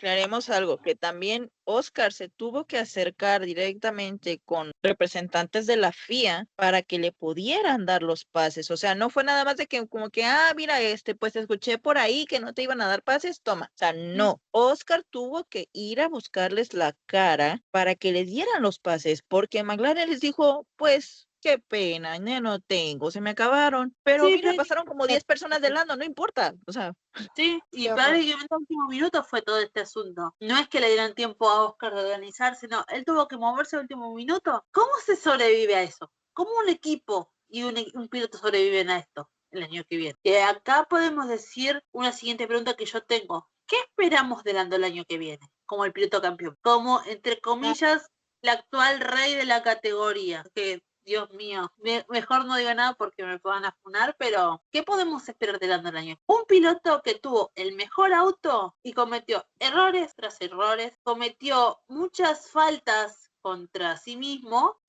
aclaremos algo, que también Oscar se tuvo que acercar directamente con representantes de la FIA para que le pudieran dar los pases. O sea, no fue nada más de que como que, mira, pues escuché por ahí que no te iban a dar pases, toma. O sea, no. Oscar tuvo que ir a buscarles la cara para que les dieran los pases, porque McLaren les dijo, pues, qué pena, ya no tengo, se me acabaron. Pero Sí, mira, pero pasaron como 10 personas de lado, no importa. O sea, sí, y Qué horror. prácticamente al último minuto fue todo este asunto. No es que le dieran tiempo a Oscar de organizarse, no, él tuvo que moverse al último minuto. ¿Cómo se sobrevive a eso? ¿Cómo un equipo y un piloto sobreviven a esto el año que viene? Que acá podemos decir una siguiente pregunta que yo tengo. ¿Qué esperamos de Lando el año que viene como el piloto campeón? Como, entre comillas, el actual rey de la categoría. Que, Dios mío, mejor no digo nada porque me van a funar, pero ¿qué podemos esperar de Lando el año? Un piloto que tuvo el mejor auto y cometió errores tras errores, cometió muchas faltas contra sí mismo,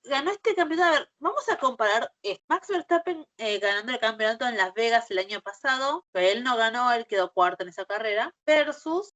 ganó este campeonato. A ver, vamos a comparar Max Verstappen ganando el campeonato en Las Vegas el año pasado, pero él no ganó, él quedó cuarto en esa carrera, versus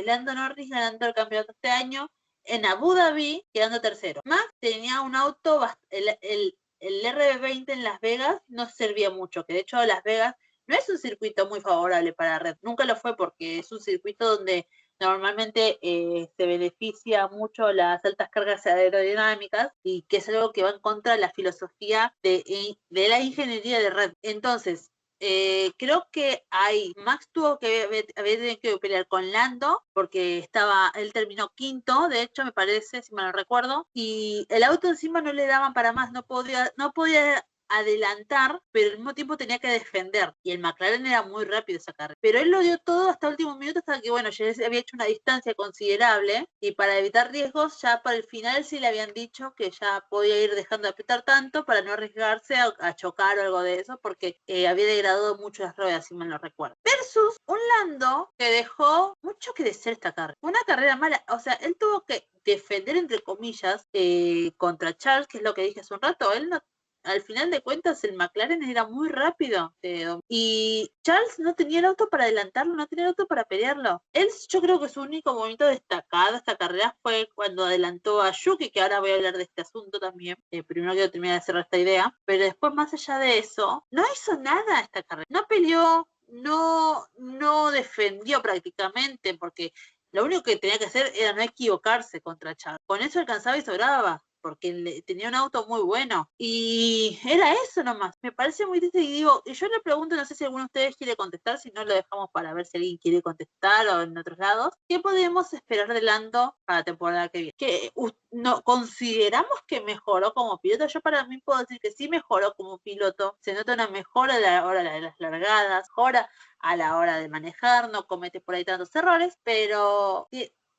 Lando Norris ganando el campeonato este año en Abu Dhabi, quedando tercero. Max tenía un auto, el RB20 en Las Vegas no servía mucho, que de hecho Las Vegas no es un circuito muy favorable para Red, nunca lo fue porque es un circuito donde normalmente se beneficia mucho las altas cargas aerodinámicas y que es algo que va en contra de la filosofía de la ingeniería de Red. Entonces, creo que Max tuvo que haber tenido que pelear con Lando porque él terminó quinto, de hecho me parece, si mal no recuerdo, y el auto encima no le daban para más, no podía adelantar, pero al mismo tiempo tenía que defender. Y el McLaren era muy rápido esa carrera. Pero él lo dio todo hasta el último minuto, hasta que, bueno, ya había hecho una distancia considerable. Y para evitar riesgos, ya para el final sí le habían dicho que ya podía ir dejando de apretar tanto para no arriesgarse a chocar o algo de eso, porque había degradado mucho las ruedas, si mal no recuerdo. Versus un Lando que dejó mucho que desear esta carrera. Una carrera mala, o sea, él tuvo que defender, entre comillas, contra Charles, que es lo que dije hace un rato. Él no, al final de cuentas el McLaren era muy rápido y Charles no tenía el auto para adelantarlo, no tenía el auto para pelearlo. Yo creo que su único momento destacado esta carrera fue cuando adelantó a Yuki, que ahora voy a hablar de este asunto también. Primero quiero terminar de cerrar esta idea, pero después, más allá de eso, no hizo nada esta carrera, no peleó, no defendió prácticamente, porque lo único que tenía que hacer era no equivocarse contra Charles. Con eso alcanzaba y sobraba, porque tenía un auto muy bueno. Y era eso nomás. Me parece muy triste y digo, yo le pregunto, no sé si alguno de ustedes quiere contestar, si no lo dejamos para ver si alguien quiere contestar o en otros lados. ¿Qué podemos esperar de Lando para la temporada que viene? ¿Que no consideramos que mejoró como piloto? Yo para mí puedo decir que sí mejoró como piloto. Se nota una mejora a la hora de las largadas, mejora a la hora de manejar, no comete por ahí tantos errores, pero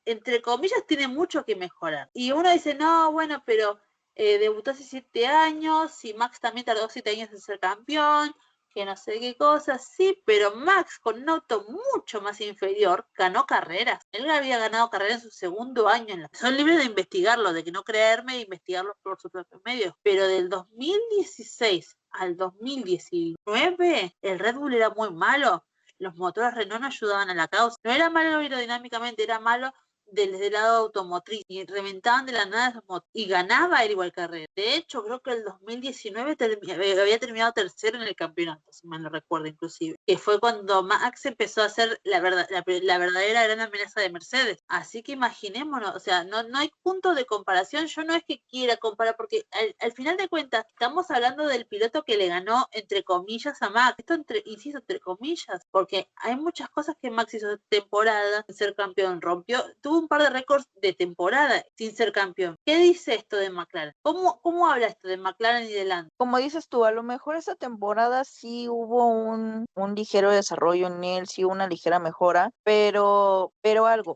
entre comillas tiene mucho que mejorar. Y uno dice, no, bueno, pero debutó hace 7 años y Max también tardó 7 años en ser campeón, que no sé qué cosas, sí, pero Max con un auto mucho más inferior ganó carreras. Él había ganado carreras en su segundo año. Son libres de investigarlo, de que no creerme e investigarlo por sus propios medios. Pero del 2016 al 2019 el Red Bull era muy malo. Los motores Renault no ayudaban a la causa. No era malo aerodinámicamente, era malo desde el lado automotriz. Y reventaban de la nada los motores. Y ganaba él igual carrera. De hecho, creo que el 2019 había terminado tercero en el campeonato, si mal no recuerdo inclusive. Que fue cuando Max empezó a ser la verdadera gran amenaza de Mercedes. Así que imaginémonos, o sea, no hay punto de comparación. Yo no es que quiera comparar, porque al final de cuentas estamos hablando del piloto que le ganó, entre comillas, a Max. Esto insisto, entre comillas, porque hay muchas cosas que Max hizo temporada sin ser campeón. Tuvo un par de récords de temporada sin ser campeón. ¿Qué dice esto de McLaren? ¿Cómo habla esto de McLaren y de Lando? Como dices tú, a lo mejor esta temporada sí hubo un ligero desarrollo en él, sí una ligera mejora, pero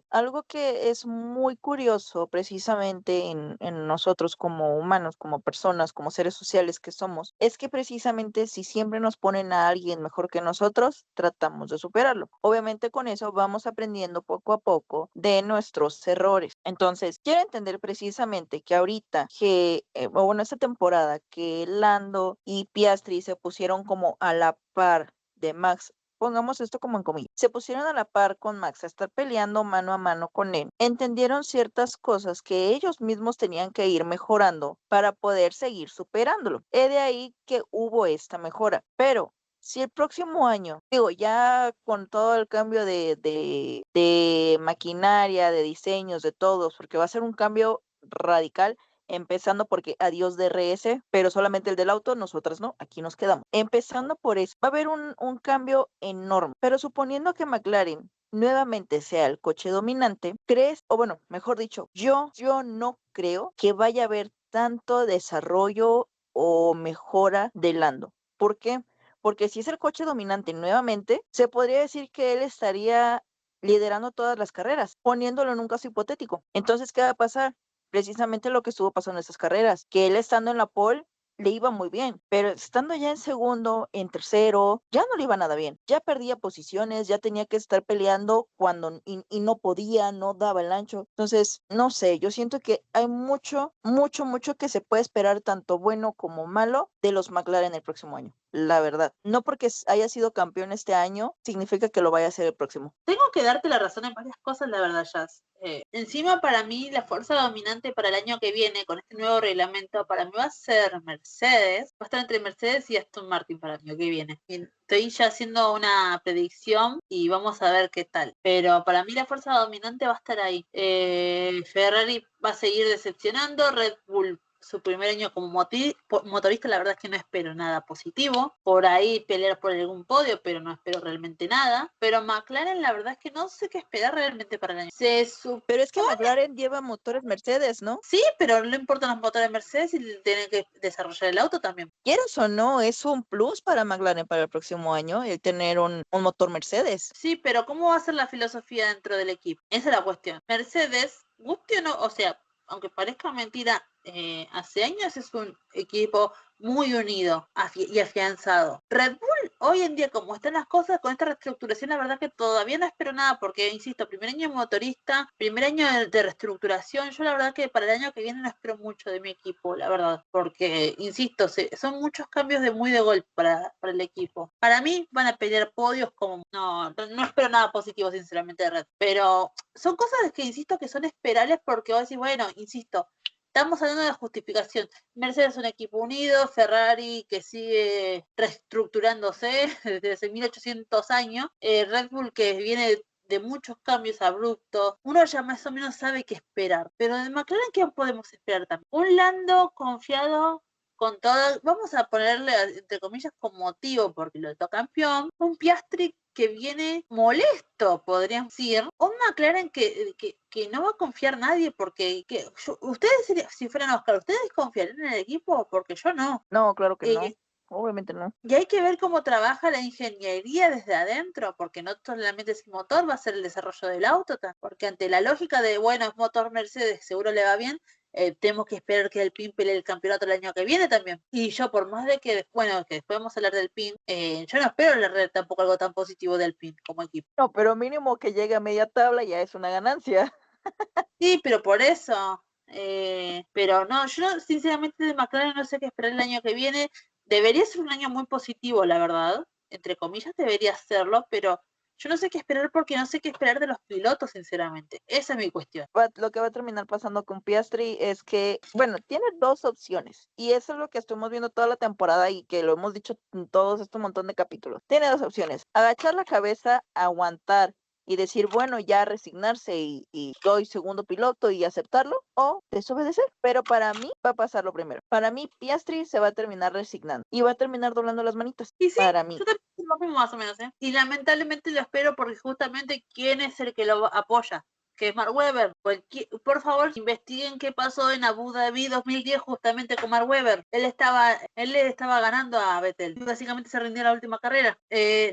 algo que es muy curioso precisamente en nosotros como humanos, como personas, como seres sociales que somos, es que precisamente si siempre nos ponen a alguien mejor que nosotros, tratamos de superarlo. Obviamente con eso vamos aprendiendo poco a poco de nuestros errores. Entonces, quiero entender precisamente que ahorita, esta temporada, que Lando y Piastri se pusieron como a la par de Max, pongamos esto como en comillas, se pusieron a la par con Max a estar peleando mano a mano con él, entendieron ciertas cosas que ellos mismos tenían que ir mejorando para poder seguir superándolo. Es de ahí que hubo esta mejora. Pero si el próximo año, digo, ya con todo el cambio de maquinaria, de diseños, de todos, porque va a ser un cambio radical, empezando porque adiós DRS, pero solamente el del auto, nosotras no, aquí nos quedamos. Empezando por eso, va a haber un cambio enorme, pero suponiendo que McLaren nuevamente sea el coche dominante, ¿crees? O bueno, mejor dicho, yo no creo que vaya a haber tanto desarrollo o mejora de Lando. ¿Por qué? Porque si es el coche dominante nuevamente, se podría decir que él estaría liderando todas las carreras, poniéndolo en un caso hipotético. Entonces, ¿qué va a pasar? Precisamente lo que estuvo pasando en estas carreras, que él estando en la pole le iba muy bien, pero estando ya en segundo, en tercero, ya no le iba nada bien. Ya perdía posiciones, ya tenía que estar peleando cuando y no podía, no daba el ancho. Entonces, no sé, yo siento que hay mucho que se puede esperar, tanto bueno como malo, de los McLaren el próximo año. La verdad, no porque haya sido campeón este año, significa que lo vaya a hacer el próximo. Tengo que darte la razón en varias cosas, la verdad, Jazz. Encima, para mí, la fuerza dominante para el año que viene, con este nuevo reglamento, para mí va a ser Mercedes. Va a estar entre Mercedes y Aston Martin para el año que viene. Estoy ya haciendo una predicción y vamos a ver qué tal. Pero para mí la fuerza dominante va a estar ahí. Ferrari va a seguir decepcionando. Red Bull, su primer año como motorista, la verdad es que no espero nada positivo. Por ahí pelear por algún podio, pero no espero realmente nada. Pero McLaren, la verdad es que no sé qué esperar realmente para el año. Pero es que McLaren lleva motores Mercedes, ¿no? Sí, pero no importan los motores Mercedes y tienen que desarrollar el auto también. Quieras o no, es un plus para McLaren para el próximo año el tener un motor Mercedes. Sí, pero ¿cómo va a ser la filosofía dentro del equipo? Esa es la cuestión. Mercedes, guste o no, o sea, aunque parezca mentira, hace años es un equipo muy unido y afianzado. Red Bull, hoy en día, como están las cosas, con esta reestructuración, la verdad que todavía no espero nada, porque, insisto, primer año motorista, primer año de reestructuración, yo la verdad que para el año que viene no espero mucho de mi equipo, la verdad, porque, insisto, son muchos cambios de muy de golpe para el equipo. Para mí van a pelear podios como, no espero nada positivo, sinceramente, de Red, pero son cosas que, insisto, que son esperables, porque vos decís, bueno, insisto, estamos hablando de la justificación. Mercedes es un equipo unido, Ferrari que sigue reestructurándose desde hace 1800 años, Red Bull que viene de muchos cambios abruptos, uno ya más o menos sabe qué esperar. Pero de McLaren, ¿qué podemos esperar también? Un Lando confiado con todo, vamos a ponerle entre comillas con motivo porque lo hizo campeón, un Piastri que viene molesto, podríamos decir, un McLaren que no va a confiar nadie porque ustedes, si fueran Oscar, ¿ustedes confiarían en el equipo? Porque yo no. No, claro que no. Obviamente no. Y hay que ver cómo trabaja la ingeniería desde adentro, porque no solamente es el motor, va a ser el desarrollo del auto, porque ante la lógica de, bueno, es motor Mercedes, seguro le va bien, tenemos que esperar que el PIN pelee el campeonato el año que viene también. Y yo, por más de que, bueno, que después vamos a hablar del PIN, yo no espero leer tampoco algo tan positivo del PIN como equipo. No, pero mínimo que llegue a media tabla ya es una ganancia. Sí, pero por eso. Pero no, yo sinceramente de McLaren no sé qué esperar el año que viene. Debería ser un año muy positivo, la verdad. Entre comillas, debería serlo, pero yo no sé qué esperar porque no sé qué esperar de los pilotos, sinceramente. Esa es mi cuestión. Lo que va a terminar pasando con Piastri es que, bueno, tiene dos opciones. Y eso es lo que estuvimos viendo toda la temporada y que lo hemos dicho en todos estos montón de capítulos. Tiene dos opciones. Agachar la cabeza, aguantar y decir, bueno, ya resignarse y soy segundo piloto y aceptarlo, o desobedecer. Pero para mí va a pasar lo primero. Para mí, Piastri se va a terminar resignando y va a terminar doblando las manitas. Y sí, para mí. yo también lo mismo más o menos, ¿eh? Y lamentablemente lo espero porque justamente ¿quién es el que lo apoya? Que es Mark Webber. Por favor, investiguen qué pasó en Abu Dhabi 2010 justamente con Mark Webber. Él le estaba ganando a Vettel. Básicamente se rindió en la última carrera.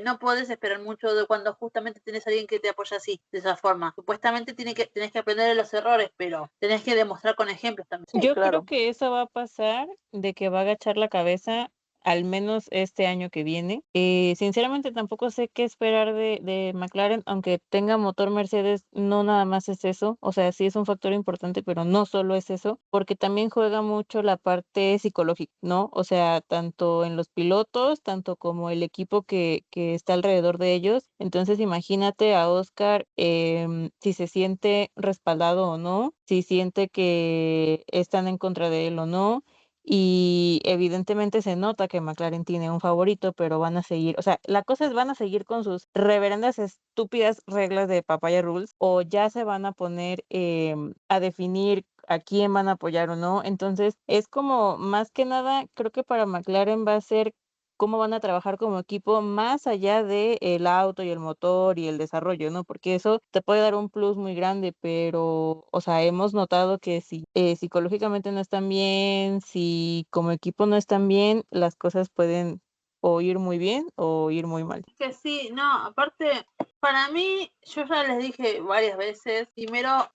No podés esperar mucho de cuando justamente tenés a alguien que te apoya así, de esa forma. Supuestamente tenés que aprender de los errores, pero tenés que demostrar con ejemplos también. Yo creo que eso va a pasar, de que va a agachar la cabeza al menos este año que viene. Sinceramente tampoco sé qué esperar de McLaren, aunque tenga motor Mercedes, no nada más es eso, o sea, sí es un factor importante, pero no solo es eso, porque también juega mucho la parte psicológica, ¿no? O sea, tanto en los pilotos, tanto como el equipo que está alrededor de ellos. Entonces imagínate a Oscar si se siente respaldado o no, si siente que están en contra de él o no. Y evidentemente se nota que McLaren tiene un favorito, pero van a seguir, o sea, la cosa es van a seguir con sus reverendas estúpidas reglas de Papaya Rules o ya se van a poner a definir a quién van a apoyar o no. Entonces, es como más que nada, creo que para McLaren va a ser cómo van a trabajar como equipo más allá de el auto y el motor y el desarrollo, ¿no? Porque eso te puede dar un plus muy grande, pero, o sea, hemos notado que si psicológicamente no están bien, si como equipo no están bien, las cosas pueden o ir muy bien o ir muy mal. Es que sí, no, aparte, para mí, yo ya les dije varias veces, primero,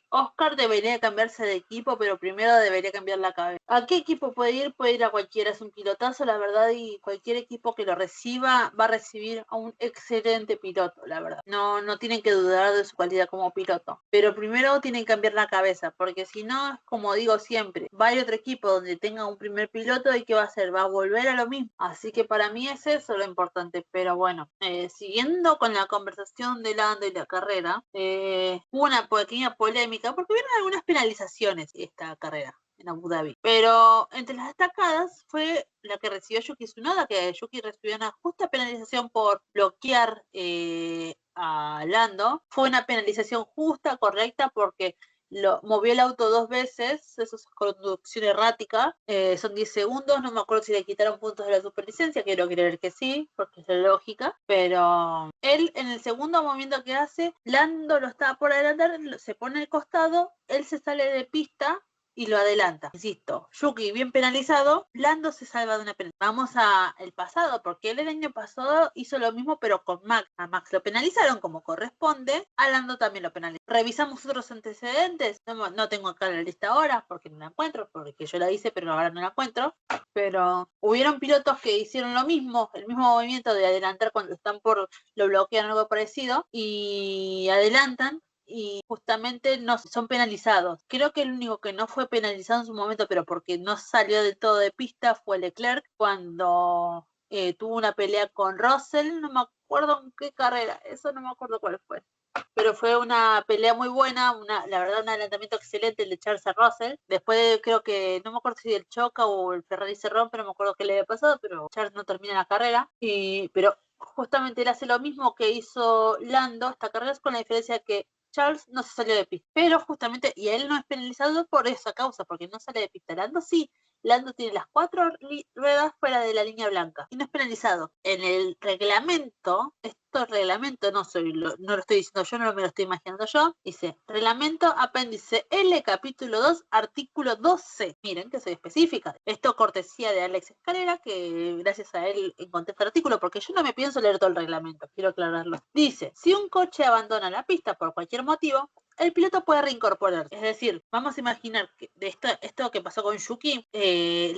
Oscar debería cambiarse de equipo, pero primero debería cambiar la cabeza. ¿A qué equipo puede ir? Puede ir a cualquiera, es un pilotazo, la verdad, y cualquier equipo que lo reciba va a recibir a un excelente piloto, la verdad. No, no tienen que dudar de su calidad como piloto, pero primero tienen que cambiar la cabeza, porque si no, es como digo siempre, va a ir otro equipo donde tenga un primer piloto y ¿qué va a hacer? Va a volver a lo mismo. Así que para mí es eso lo importante, pero bueno, siguiendo con la conversación de Lando y la carrera, hubo una pequeña polémica porque hubieron algunas penalizaciones esta carrera en Abu Dhabi, pero entre las destacadas fue la que recibió Yuki Tsunoda, que Yuki recibió una justa penalización por bloquear a Lando. Fue una penalización justa, correcta, porque movió el auto 2 veces, eso es conducción errática, son 10 segundos, no me acuerdo si le quitaron puntos de la superlicencia, quiero creer que sí, porque es la lógica, pero él en el segundo movimiento que hace, Lando lo está por adelantar, se pone al costado, él se sale de pista y lo adelanta. Insisto, Yuki bien penalizado, Lando se salva de una penalización. Vamos a el pasado, porque él el año pasado hizo lo mismo, pero con Max. A Max lo penalizaron como corresponde, a Lando también lo penalizaron. Revisamos otros antecedentes, no tengo acá la lista ahora, porque no la encuentro, porque yo la hice, pero ahora no la encuentro. Pero hubieron pilotos que hicieron lo mismo, el mismo movimiento de adelantar cuando están lo bloquean, algo parecido, y adelantan, y justamente no son penalizados. Creo que el único que no fue penalizado en su momento, pero porque no salió del todo de pista, fue Leclerc cuando tuvo una pelea con Russell, no me acuerdo en qué carrera, eso no me acuerdo cuál fue. Pero fue una pelea muy buena, la verdad un adelantamiento excelente el de Charles a Russell. Después creo que, no me acuerdo si el choca o el Ferrari se rompe, no me acuerdo qué le había pasado, pero Charles no termina la carrera. Pero justamente él hace lo mismo que hizo Lando esta carrera, con la diferencia que Charles no se salió de pista, pero justamente, y él no es penalizado por esa causa, porque no sale de pista. Lando sí, Lando tiene las 4 ruedas fuera de la línea blanca y no es penalizado. En el reglamento, reglamento no lo estoy diciendo yo, no me lo estoy imaginando yo, dice reglamento apéndice L capítulo 2 artículo 12. Miren que soy específica. Esto cortesía de Alex Escalera, que gracias a él encontré este artículo, porque yo no me pienso leer todo el reglamento, quiero aclararlo. Dice, si un coche abandona la pista por cualquier motivo, el piloto puede reincorporarse. Es decir, vamos a imaginar que de esto que pasó con Yuki,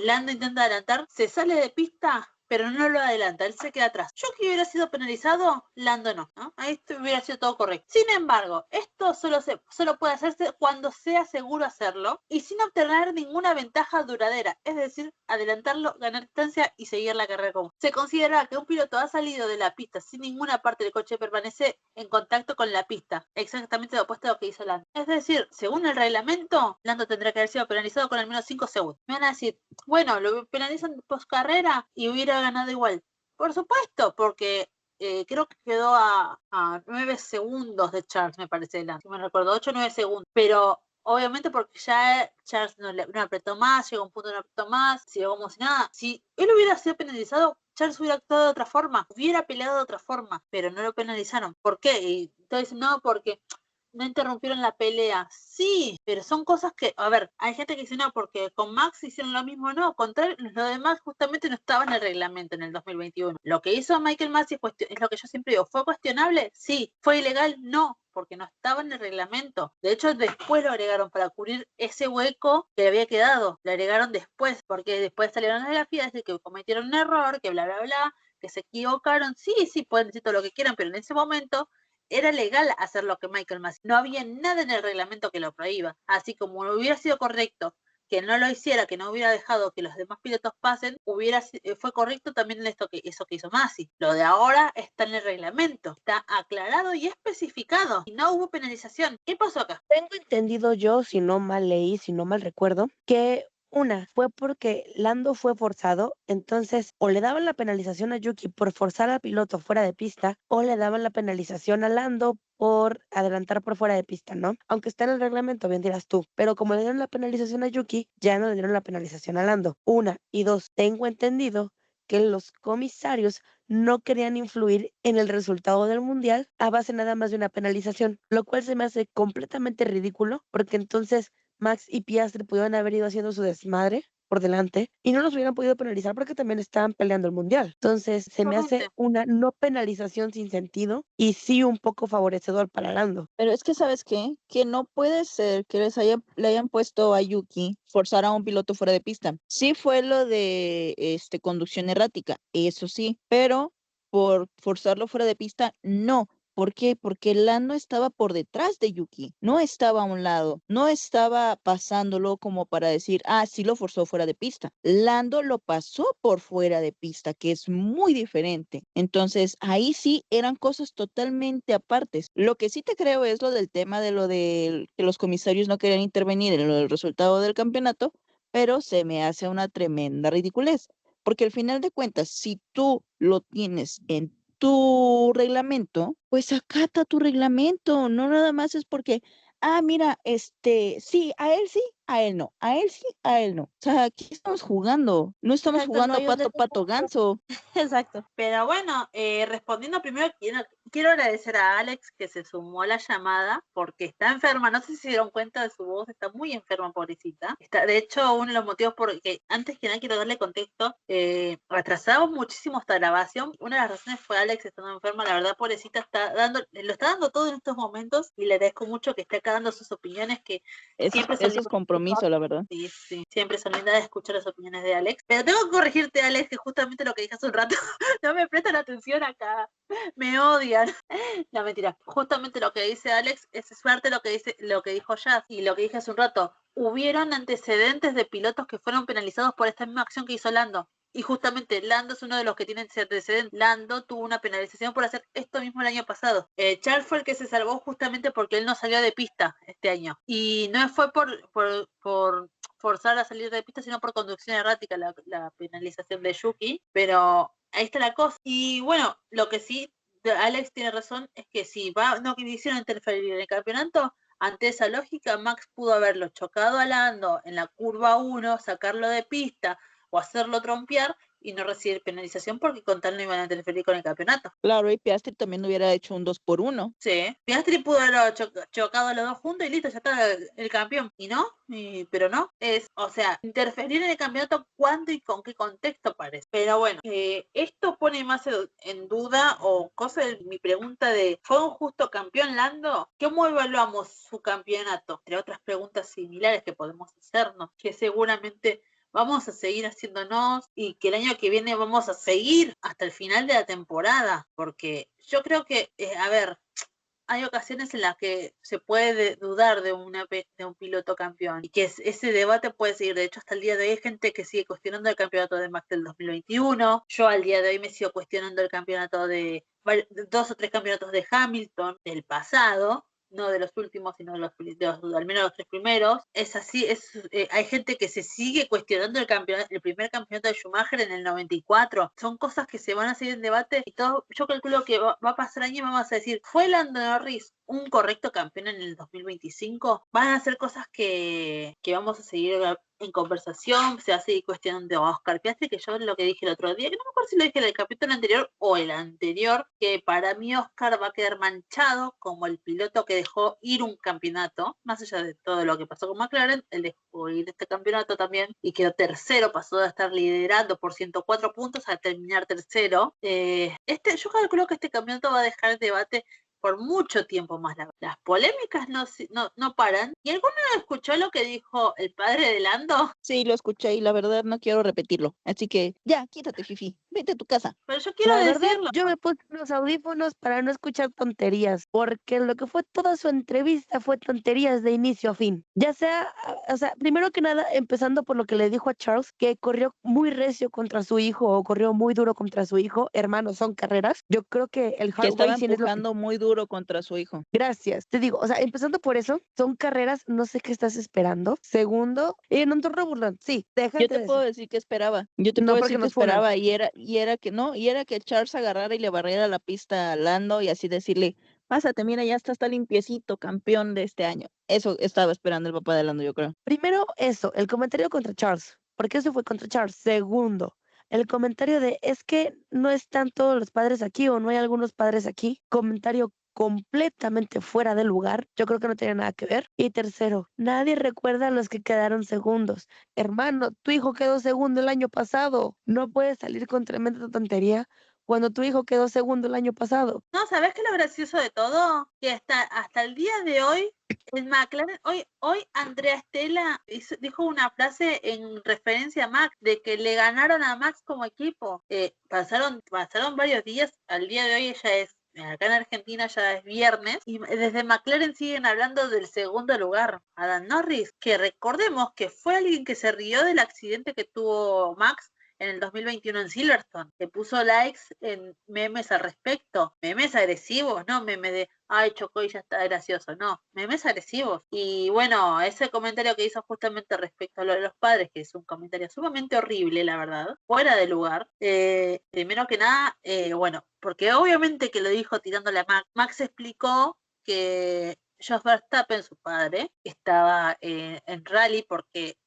Lando intenta adelantar, se sale de pista, pero no lo adelanta, él se queda atrás. Yuki hubiera sido penalizado, Lando no, ¿no? Ahí hubiera sido todo correcto. Sin embargo, esto solo puede hacerse cuando sea seguro hacerlo y sin obtener ninguna ventaja duradera, es decir, adelantarlo, ganar distancia y seguir la carrera común. Se considera que un piloto ha salido de la pista sin ninguna parte del coche permanece en contacto con la pista, exactamente lo opuesto a lo que hizo Lando. Es decir, según el reglamento, Lando tendrá que haber sido penalizado con al menos 5 segundos. Me van a decir, bueno, lo penalizan post carrera y hubiera ganado igual. Por supuesto, porque creo que quedó a 9 segundos de Charles, me parece, si me recuerdo, 8 o 9 segundos. Pero obviamente porque ya Charles no apretó más, llegó a un punto no apretó más, siguió como si nada. Si él hubiera sido penalizado, Charles hubiera actuado de otra forma, hubiera peleado de otra forma, pero no lo penalizaron. ¿Por qué? Y entonces no, porque no interrumpieron la pelea. Sí, pero son cosas que, a ver, hay gente que dice no, porque con Max hicieron lo mismo, no, contrario, lo demás justamente no estaba en el reglamento en el 2021. Lo que hizo Michael Massey es lo que yo siempre digo, ¿fue cuestionable? Sí. ¿Fue ilegal? No, porque no estaba en el reglamento. De hecho, después lo agregaron para cubrir ese hueco que había quedado. Lo agregaron después, porque después salieron las grafías de que cometieron un error, que bla, bla, bla, que se equivocaron. Sí, pueden decir todo lo que quieran, pero en ese momento era legal hacer lo que Michael Massey. No había nada en el reglamento que lo prohíba. Así como hubiera sido correcto que no lo hiciera, que no hubiera dejado que los demás pilotos pasen, fue correcto también eso que hizo Massey. Lo de ahora está en el reglamento, está aclarado y especificado, y no hubo penalización. ¿Qué pasó acá? Tengo entendido yo, si no mal leí, si no mal recuerdo, que fue porque Lando fue forzado, entonces o le daban la penalización a Yuki por forzar al piloto fuera de pista, o le daban la penalización a Lando por adelantar por fuera de pista, ¿no? Aunque está en el reglamento, bien dirás tú, pero como le dieron la penalización a Yuki, ya no le dieron la penalización a Lando. Y dos, tengo entendido que los comisarios no querían influir en el resultado del mundial a base nada más de una penalización, lo cual se me hace completamente ridículo, porque entonces Max y Piastri pudieron haber ido haciendo su desmadre por delante y no los hubieran podido penalizar porque también estaban peleando el mundial. Entonces se me hace una no penalización sin sentido y sí un poco favorecedor para Lando. Pero es que, ¿sabes qué? Que no puede ser que le hayan puesto a Yuki forzar a un piloto fuera de pista. Sí fue lo de conducción errática, eso sí, pero por forzarlo fuera de pista, no. ¿Por qué? Porque Lando estaba por detrás de Yuki, no estaba a un lado, no estaba pasándolo como para decir, sí lo forzó fuera de pista. Lando lo pasó por fuera de pista, que es muy diferente. Entonces, ahí sí eran cosas totalmente apartes. Lo que sí te creo es lo del tema de lo de que los comisarios no querían intervenir en lo del resultado del campeonato, pero se me hace una tremenda ridiculez. Porque al final de cuentas, si tú lo tienes en tu reglamento, pues acata tu reglamento, no nada más es porque, mira, sí, a él no, a él sí, a él no. O sea, aquí estamos jugando, no estamos Exacto, no jugando hay un pato, pato, ganso. Exacto. Pero bueno, respondiendo primero, quiero agradecer a Alex que se sumó a la llamada porque está enferma. No sé si se dieron cuenta de su voz, está muy enferma, pobrecita. De hecho, uno de los motivos por que antes que nada quiero darle contexto, retrasamos muchísimo esta grabación. Una de las razones fue Alex estando enferma. La verdad, pobrecita, lo está dando todo en estos momentos y le agradezco mucho que esté acá dando sus opiniones que siempre son Eso es compromiso, la verdad. Sí, siempre son lindas de escuchar las opiniones de Alex. Pero tengo que corregirte, Alex, que justamente lo que dije hace un rato, no me prestan atención acá, me odian. No, mentira. Justamente lo que dice Alex es suerte lo que dijo Jazz y lo que dije hace un rato. Hubieron antecedentes de pilotos que fueron penalizados por esta misma acción que hizo Lando. Y justamente Lando es uno de los que tienen ese antecedente. Lando tuvo una penalización por hacer esto mismo el año pasado. Charles fue el que se salvó justamente porque él no salió de pista este año. Y no fue por forzar a salir de pista, sino por conducción errática la penalización de Yuki. Pero ahí está la cosa. Y bueno, lo que sí, Alex tiene razón, es que si no quisieron interferir en el campeonato, ante esa lógica, Max pudo haberlo chocado a Lando en la curva 1, sacarlo de pista o hacerlo trompear y no recibir penalización porque con tal no iban a interferir con el campeonato. Claro, y Piastri también hubiera hecho un 2-1. Sí, Piastri pudo haber chocado a los dos juntos y listo, ya está el campeón. Y no, pero no, o sea, interferir en el campeonato cuándo y con qué contexto parece. Pero bueno, esto pone más en duda o cosa de mi pregunta de, ¿fue un justo campeón Lando? ¿Cómo evaluamos su campeonato? Entre otras preguntas similares que podemos hacernos, que seguramente vamos a seguir haciéndonos y que el año que viene vamos a seguir hasta el final de la temporada, porque yo creo que, hay ocasiones en las que se puede dudar de un piloto campeón y que ese debate puede seguir. De hecho, hasta el día de hoy hay gente que sigue cuestionando el campeonato de Max del 2021. Yo al día de hoy me sigo cuestionando el campeonato de 2 o 3 campeonatos de Hamilton del pasado, no de los últimos, sino de al menos los 3 primeros. Es así, hay gente que se sigue cuestionando el primer campeonato de Schumacher en el 94. Son cosas que se van a seguir en debate y todo. Yo calculo que va a pasar año y vamos a decir, ¿fue Lando Norris un correcto campeón en el 2025, van a ser cosas que vamos a seguir en conversación, se va a seguir cuestionando a Oscar Piastri, que yo lo que dije el otro día, que no me acuerdo si lo dije en el capítulo anterior o el anterior, que para mí Oscar va a quedar manchado como el piloto que dejó ir un campeonato, más allá de todo lo que pasó con McLaren, él dejó ir este campeonato también y quedó tercero, pasó de estar liderando por 104 puntos a terminar tercero. Yo calculo que este campeonato va a dejar el debate por mucho tiempo más. Las polémicas no paran. ¿Y alguno escuchó lo que dijo el padre de Lando? Sí, lo escuché y la verdad no quiero repetirlo. Así que ya, quítate, Fifi. Vete a tu casa. Pero yo quiero La verdad, decirlo. yo me puse los audífonos para no escuchar tonterías, porque lo que fue toda su entrevista fue tonterías de inicio a fin. Ya sea, o sea, primero que nada, empezando por lo que le dijo a Charles, que corrió muy recio contra su hijo o corrió muy duro contra su hijo. Hermanos, son carreras. Yo creo que el Que hard estaba racing es lo que... empujando muy duro contra su hijo. Gracias. Te digo, o sea, empezando por eso, son carreras, no sé qué estás esperando. Segundo, en un torneo burlón, sí, Yo déjate te de puedo eso. decir que esperaba. Yo te No, puedo porque decir que nos funan. esperaba y era que Charles agarrara la pista a Lando y así decirle, pásate, mira, ya está limpiecito, campeón de este año. Eso estaba esperando el papá de Lando, yo creo. Primero, eso, el comentario contra Charles. Porque eso fue contra Charles. Segundo, el comentario de es que no están todos los padres aquí o no hay algunos padres aquí. Comentario completamente fuera de lugar. Yo creo que no tiene nada que ver. Y tercero, nadie recuerda a los que quedaron segundos. Hermano, tu hijo quedó segundo el año pasado. No puedes salir con tremenda tontería cuando tu hijo quedó segundo el año pasado. No, ¿sabes qué es lo gracioso de todo? Que hasta el día de hoy, el McLaren, hoy Andrea Stella dijo una frase en referencia a Max, de que le ganaron a Max como equipo. Pasaron varios días, al día de hoy ella es, acá en Argentina ya es viernes, y desde McLaren siguen hablando del segundo lugar, Adam Norris, que recordemos que fue alguien que se rió del accidente que tuvo Max en el 2021 en Silverstone, que puso likes en memes al respecto, memes agresivos, no memes de, ay, chocó y ya está gracioso, no, memes agresivos. Y bueno, ese comentario que hizo justamente respecto a lo de los padres, que es un comentario sumamente horrible, la verdad, fuera de lugar. Primero que nada, bueno, porque obviamente que lo dijo tirándole a Max. Max explicó que Jos Verstappen, su padre, estaba en rally porque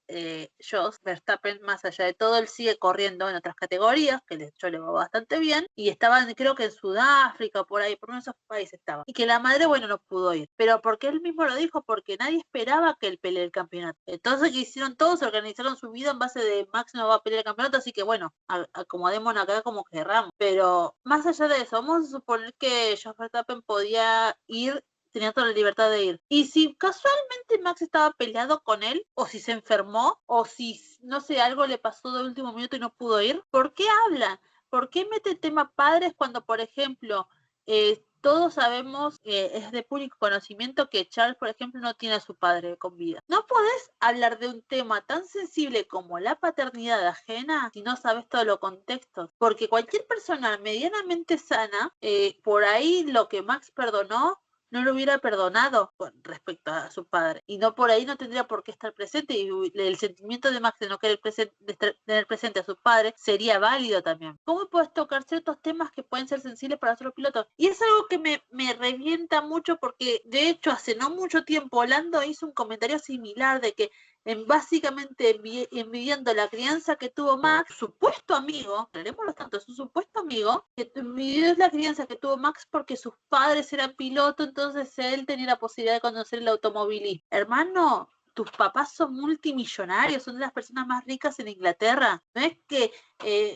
Jos Verstappen, más allá de todo, él sigue corriendo en otras categorías, que de hecho le va bastante bien, y estaban, creo que en Sudáfrica, por ahí, por uno de esos países estaba. Y que la madre, bueno, no pudo ir. Pero porque él mismo lo dijo, porque nadie esperaba que él pelee el campeonato. Entonces, ¿qué hicieron todos? Organizaron su vida en base de Max no va a pelear el campeonato, así que bueno, acomodémonos acá como querramos. Pero más allá de eso, vamos a suponer que Jos Verstappen podía ir, tenía toda la libertad de ir. Y si casualmente Max estaba peleado con él, o si se enfermó, o si, no sé, algo le pasó de último minuto y no pudo ir, ¿por qué habla? ¿Por qué mete el tema padres cuando, por ejemplo, todos sabemos, es de público conocimiento que Charles, por ejemplo, no tiene a su padre con vida? No podés hablar de un tema tan sensible como la paternidad ajena si no sabes todos los contextos, porque cualquier persona medianamente sana, por ahí lo que Max perdonó, no lo hubiera perdonado con respecto a su padre, y no por ahí no tendría por qué estar presente, y el sentimiento de Max de no querer tener presente a su padre sería válido también. ¿Cómo puedes tocar ciertos temas que pueden ser sensibles para otros pilotos? Y es algo que me revienta mucho, porque de hecho hace no mucho tiempo Lando hizo un comentario similar de que básicamente envidiando la crianza que tuvo Max, supuesto amigo, aclarémoslo tanto, es un supuesto amigo, que envidió la crianza que tuvo Max porque sus padres eran pilotos, entonces él tenía la posibilidad de conocer el automovilismo. Hermano, tus papás son multimillonarios, son de las personas más ricas en Inglaterra. No es que,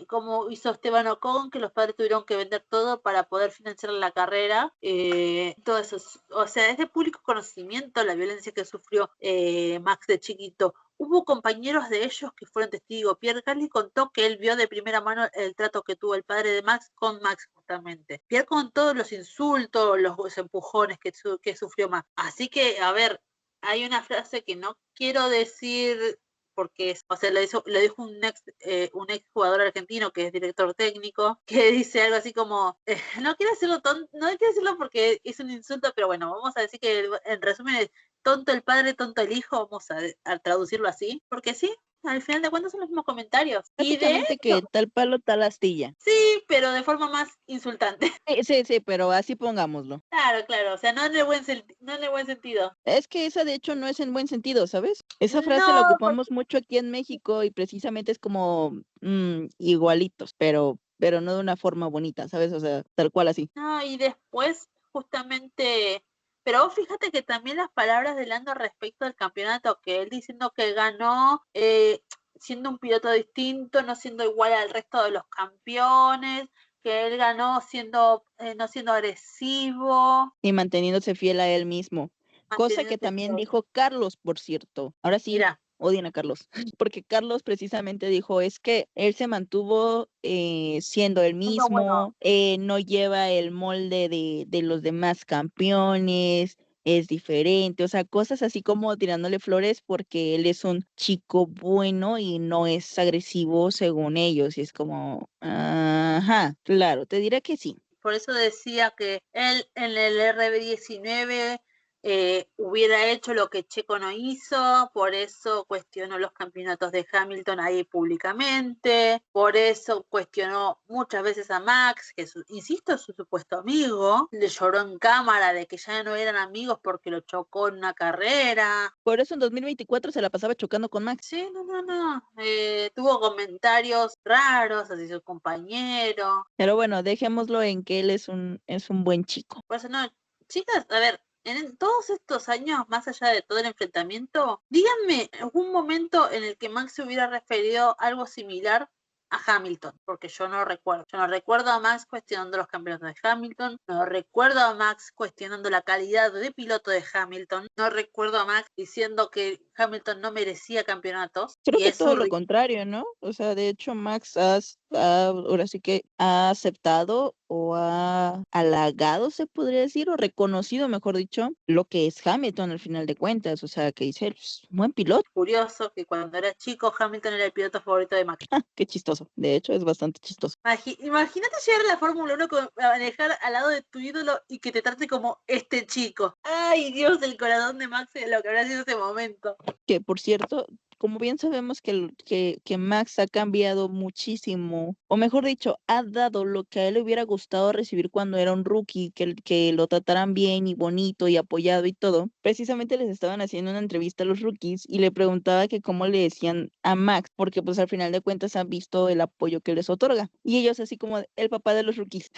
como hizo Esteban Ocon, que los padres tuvieron que vender todo para poder financiar la carrera. Todo eso, o sea, es de público conocimiento la violencia que sufrió Max de chiquito. Hubo compañeros de ellos que fueron testigos. Pierre Gasly contó que él vio de primera mano el trato que tuvo el padre de Max con Max, justamente. Pierre contó los insultos, los empujones que sufrió Max. Así que, a ver, hay una frase que no quiero decir porque, o sea, lo dijo un ex jugador argentino que es director técnico, que dice algo así como, no quiero decirlo porque es un insulto, pero bueno, vamos a decir que en resumen es tonto el padre, tonto el hijo, vamos a traducirlo así, porque sí, al final de cuentas son los mismos comentarios. Y de Básicamente que hecho, tal palo, tal astilla. sí, pero de forma más insultante. Sí, pero así pongámoslo. Claro, o sea, no en el no en el buen sentido. Es que esa de hecho no es en buen sentido, ¿sabes? Esa frase la No, ocupamos mucho aquí en México y precisamente es como igualitos, pero no de una forma bonita, ¿sabes? O sea, tal cual así. no, y después justamente, pero vos fíjate que también las palabras de Lando respecto al campeonato, que él diciendo que ganó siendo un piloto distinto, no siendo igual al resto de los campeones, que él ganó siendo no siendo agresivo, Y manteniéndose fiel a él mismo. Cosa que manteniéndose también fiel. dijo Carlos, por cierto. Ahora sí, Mira, odian a Carlos. Porque Carlos precisamente dijo, es que él se mantuvo siendo el siendo bueno, mismo, no lleva el molde de los demás campeones, es diferente, o sea, cosas así como tirándole flores porque él es un chico bueno y no es agresivo según ellos. Y es como, ajá, claro, te diré que sí. por eso decía que él en el RB19 hubiera hecho lo que Checo no hizo, por eso cuestionó los campeonatos de Hamilton ahí públicamente, por eso cuestionó muchas veces a Max, que insisto, es su supuesto amigo, le lloró en cámara de que ya no eran amigos porque lo chocó en una carrera. Por eso en 2024 se la pasaba chocando con Max. Sí, no. Tuvo comentarios raros hacia su compañero. Pero bueno, dejémoslo en que él es un buen chico. Por eso no, chicas, a ver, en todos estos años, más allá de todo el enfrentamiento, díganme algún momento en el que Max se hubiera referido algo similar a Hamilton, porque yo no recuerdo. Yo no recuerdo a Max cuestionando los campeonatos de Hamilton, no recuerdo a Max cuestionando la calidad de piloto de Hamilton, no recuerdo a Max diciendo que Hamilton no merecía campeonatos, Creo y que es todo un lo contrario, ¿no? O sea, de hecho, ahora sí que ha aceptado o ha halagado, se podría decir, o reconocido, mejor dicho, lo que es Hamilton al final de cuentas. O sea, que dice, "Pues, buen piloto". curioso que cuando era chico Hamilton era el piloto favorito de Max. Qué chistoso. De hecho, es bastante chistoso. Imagínate llegar a la Fórmula 1 a manejar al lado de tu ídolo y que te trate como este chico. Ay, Dios, el corazón de Max lo que habrá sido ese momento. Que por cierto, como bien sabemos que Max ha cambiado muchísimo, o mejor dicho, ha dado lo que a él le hubiera gustado recibir cuando era un rookie, que lo trataran bien y bonito y apoyado y todo. Precisamente les estaban haciendo una entrevista a los rookies y le preguntaba que cómo le decían a Max, porque pues al final de cuentas han visto el apoyo que les otorga. Y ellos así como el papá de los rookies.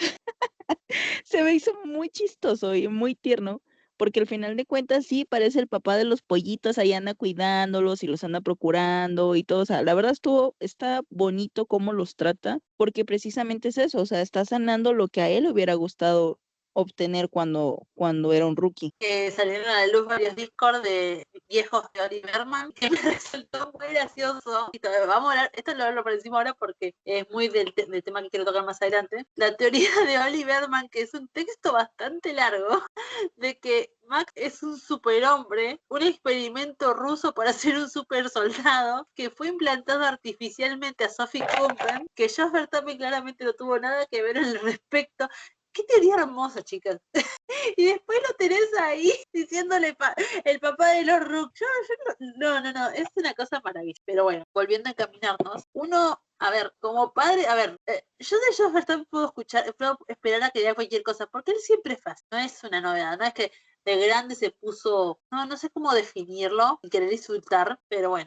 Se me hizo muy chistoso y muy tierno, porque al final de cuentas sí parece el papá de los pollitos, ahí anda cuidándolos y los anda procurando y todo. O sea, la verdad está bonito cómo los trata, porque precisamente es eso, o sea, está sanando lo que a él le hubiera gustado obtener cuando era un rookie. Salieron a la luz varios Discord de viejos de Oli Berman que me resultó muy gracioso. Y vamos a hablar, esto lo hablo por encima ahora porque es muy del tema que quiero tocar más adelante. La teoría de Oli Berman, que es un texto bastante largo, de que Max es un superhombre, un experimento ruso para ser un super soldado que fue implantado artificialmente a Sophie Kumpen, que Jos Verstappen claramente no tuvo nada que ver en el respecto. Qué teoría hermosa, chicas. Y después lo tenés ahí diciéndole el papá de los Rook. No, es una cosa maravillosa. Pero bueno, volviendo a encaminarnos, uno, a ver, como padre, a ver, yo de Jos Verstappen puedo esperar a que diga cualquier cosa, porque él siempre es fácil, no es una novedad, no es que de grande se puso, no sé cómo definirlo, y querer insultar, pero bueno.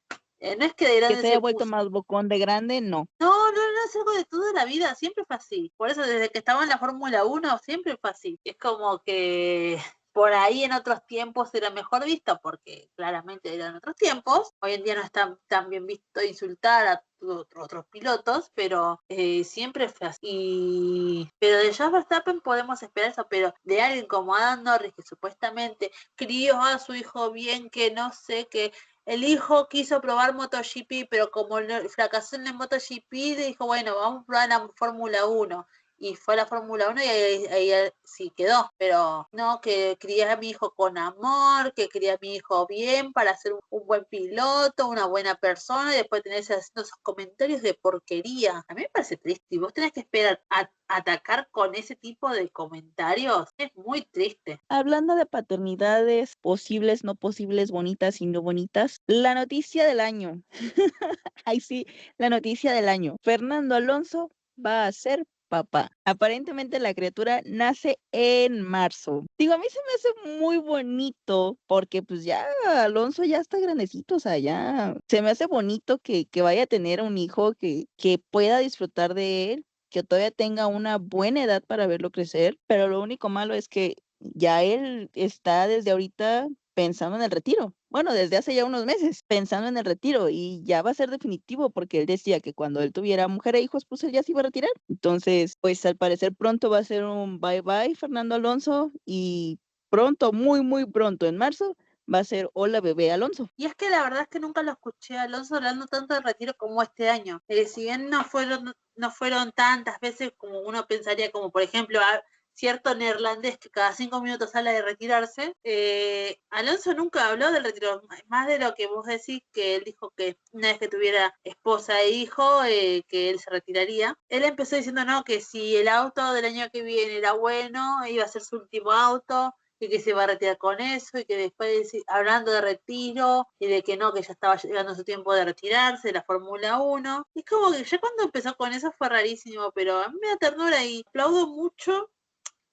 No es que de Que grande se haya se vuelto puso. más bocón de grande, no. No, es algo de toda la vida, siempre fue así. Por eso desde que estaba en la Fórmula 1 siempre fue así. Es como que por ahí en otros tiempos era mejor visto, porque claramente eran otros tiempos. Hoy en día no está tan bien visto insultar a otros pilotos, pero siempre fue así. Pero de Jos Verstappen podemos esperar eso, pero de alguien como Adam Norris, que supuestamente crió a su hijo bien, que no sé, que el hijo quiso probar MotoGP, pero como fracasó en el MotoGP, dijo, bueno, vamos a probar la Fórmula 1. y fue a la Fórmula 1 y ahí sí quedó, pero no, que crié a mi hijo con amor, que crié a mi hijo bien para ser un buen piloto, una buena persona, y después tenés haciendo esos comentarios de porquería. A mí me parece triste, y vos tenés que esperar a atacar con ese tipo de comentarios, es muy triste. Hablando de paternidades posibles, no posibles, bonitas y no bonitas, la noticia del año. Ay, sí, la noticia del año. Fernando Alonso va a ser papá. Aparentemente la criatura nace en marzo. Digo, a mí se me hace muy bonito porque pues ya Alonso ya está grandecito, o sea, ya se me hace bonito que vaya a tener un hijo que pueda disfrutar de él, que todavía tenga una buena edad para verlo crecer, pero lo único malo es que ya él está desde ahorita pensando en el retiro. Bueno, desde hace ya unos meses pensando en el retiro y ya va a ser definitivo porque él decía que cuando él tuviera mujer e hijos, pues él ya se iba a retirar. Entonces, pues al parecer pronto va a ser un bye bye Fernando Alonso y pronto, muy, muy pronto, en marzo, va a ser hola bebé Alonso. Y es que la verdad es que nunca lo escuché a Alonso hablando tanto de retiro como este año. Si bien no fueron tantas veces como uno pensaría, como por ejemplo cierto neerlandés que cada 5 minutos habla de retirarse, Alonso nunca habló del retiro, más de lo que vos decís, que él dijo que una vez que tuviera esposa e hijo, que él se retiraría. Él empezó diciendo no, que si el auto del año que viene era bueno, iba a ser su último auto, y que se va a retirar con eso, y que después, hablando de retiro, y de que no, que ya estaba llegando su tiempo de retirarse de la Fórmula 1. Y es como que ya cuando empezó con eso fue rarísimo, pero a mí me da ternura y aplaudo mucho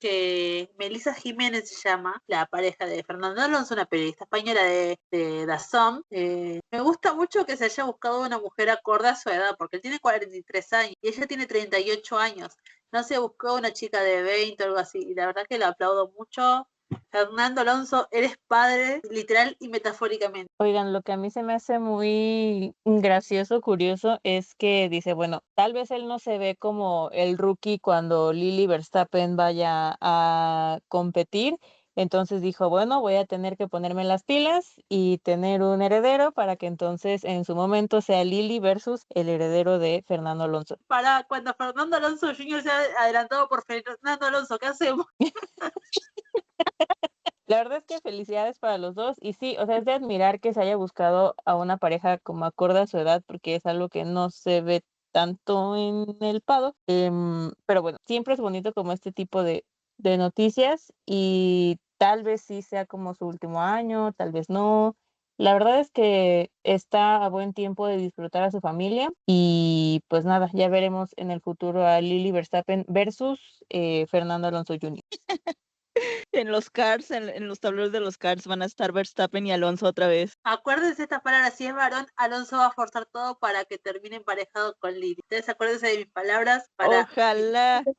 que Melissa Jiménez se llama, la pareja de Fernando Alonso, una periodista española de DAZN. Me gusta mucho que se haya buscado una mujer acorde a su edad, porque él tiene 43 años y ella tiene 38 años. No se buscó una chica de 20 o algo así, y la verdad que lo aplaudo mucho. Fernando Alonso, eres padre, literal y metafóricamente. Oigan, lo que a mí se me hace muy gracioso, curioso, es que dice, bueno, tal vez él no se ve como el rookie cuando Lily Verstappen vaya a competir. Entonces dijo, bueno, voy a tener que ponerme las pilas y tener un heredero para que entonces en su momento sea Lily versus el heredero de Fernando Alonso. Para cuando Fernando Alonso Jr. se ha adelantado por Fernando Alonso, ¿qué hacemos? La verdad es que felicidades para los dos y sí, o sea, es de admirar que se haya buscado a una pareja como acorde a su edad porque es algo que no se ve tanto en el paddock. Pero bueno, siempre es bonito como este tipo de noticias y tal vez sí sea como su último año, tal vez no. La verdad es que está a buen tiempo de disfrutar a su familia y pues nada, ya veremos en el futuro a Lily Verstappen versus Fernando Alonso Jr. En los cars, en los tableros de los cars van a estar Verstappen y Alonso otra vez. Acuérdense estas palabras, si es varón, Alonso va a forzar todo para que termine emparejado con Lili. Ustedes acuérdense de mis palabras para Ojalá, de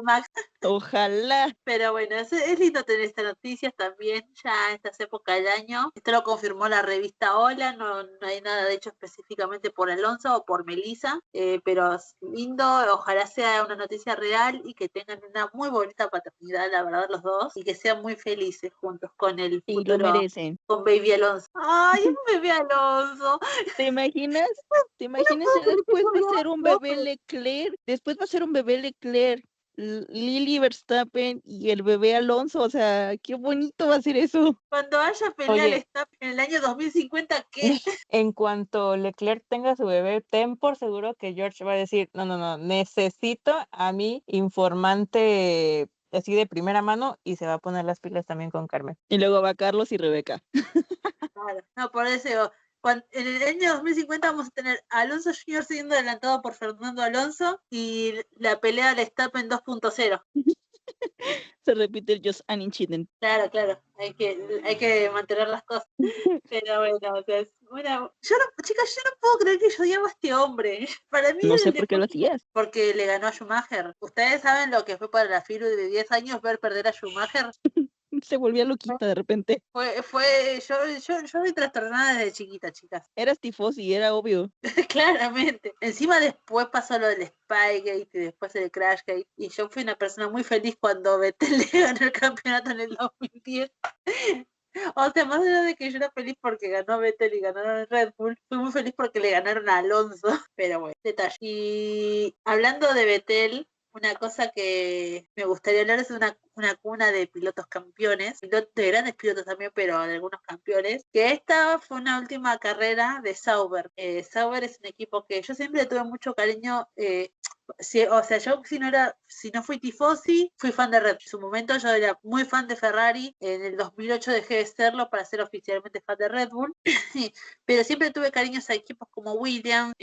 Max. ojalá. Pero bueno, es lindo tener estas noticias también, ya en estas épocas del año. Esto lo confirmó la revista Hola, no hay nada de hecho específicamente por Alonso o por Melissa, pero es lindo, ojalá sea una noticia real y que tengan una muy bonita paternidad, la verdad, los dos, y que sean muy felices juntos con el Y lo futuro, merecen. con Baby Alonso. ¡Ay, un bebé Alonso! ¿Te imaginas? ¿Te imaginas? Después va a ser un bebé Leclerc. Después va a ser un bebé Leclerc. Lily Verstappen y el bebé Alonso. O sea, qué bonito va a ser eso. Cuando haya pelea Oye. al Staff en el año 2050, ¿qué? En cuanto Leclerc tenga su bebé, ten por seguro que George va a decir, no, necesito a mi informante así de primera mano y se va a poner las pilas también con Carmen. Y luego va Carlos y Rebeca. Claro, no, por eso en el año 2050 vamos a tener a Alonso Jr. siendo adelantado por Fernando Alonso y la pelea del Verstappen 2.0. Se repite el Just an Incident. Claro, hay que mantener las cosas. Pero bueno, o sea, chicas, yo no puedo creer que yo odiaba a este hombre. Para mí No el sé por qué lo deporte, hacías. porque le ganó a Schumacher. ¿Ustedes saben lo que fue para la FIRU de 10 años ver perder a Schumacher? Se volvía loquita de repente. Yo vi trastornada desde chiquita, chicas. Eras tifosi, era obvio. Claramente. Encima después pasó lo del Spygate y después el Crashgate. Y yo fui una persona muy feliz cuando Vettel le ganó el campeonato en el 2010. O sea, más allá de que yo era feliz porque ganó Vettel y ganaron el Red Bull, fui muy feliz porque le ganaron a Alonso. Pero bueno, detalle. Y hablando de Vettel, una cosa que me gustaría hablar es una cuna de pilotos campeones, de grandes pilotos también, pero de algunos campeones, que esta fue una última carrera de Sauber. Sauber es un equipo que yo siempre le tuve mucho cariño. O sea, yo si no fui tifosi, fui fan de Red Bull. En su momento yo era muy fan de Ferrari. En el 2008 dejé de serlo para ser oficialmente fan de Red Bull. Pero siempre tuve cariños a equipos como Williams,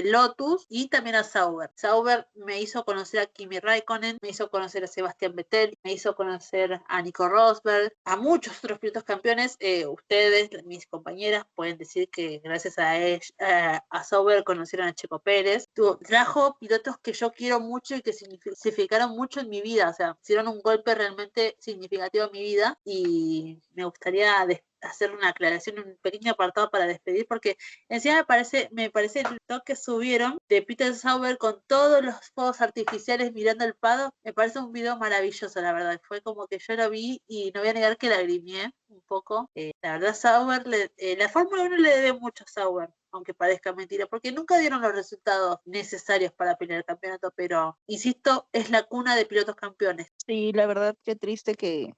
Lotus y también a Sauber. Sauber me hizo conocer a Kimi Raikkonen, me hizo conocer a Sebastián Vettel, me hizo conocer a Nico Rosberg, a muchos otros pilotos campeones. Ustedes, mis compañeras, pueden decir que gracias a Sauber conocieron a Checo Pérez. Trajo pilotos que yo quiero mucho y que significaron mucho en mi vida, o sea, hicieron un golpe realmente significativo en mi vida, y me gustaría hacer una aclaración, un pequeño apartado para despedir, porque encima me parece el toque que subieron de Peter Sauber con todos los fuegos artificiales mirando el paddock, me parece un video maravilloso, la verdad. Fue como que yo lo vi y no voy a negar que lagrimeé un poco. La verdad, Sauber, la Fórmula 1 le debe mucho a Sauber, aunque parezca mentira, porque nunca dieron los resultados necesarios para pelear el campeonato, pero insisto, es la cuna de pilotos campeones. Sí, la verdad, qué triste que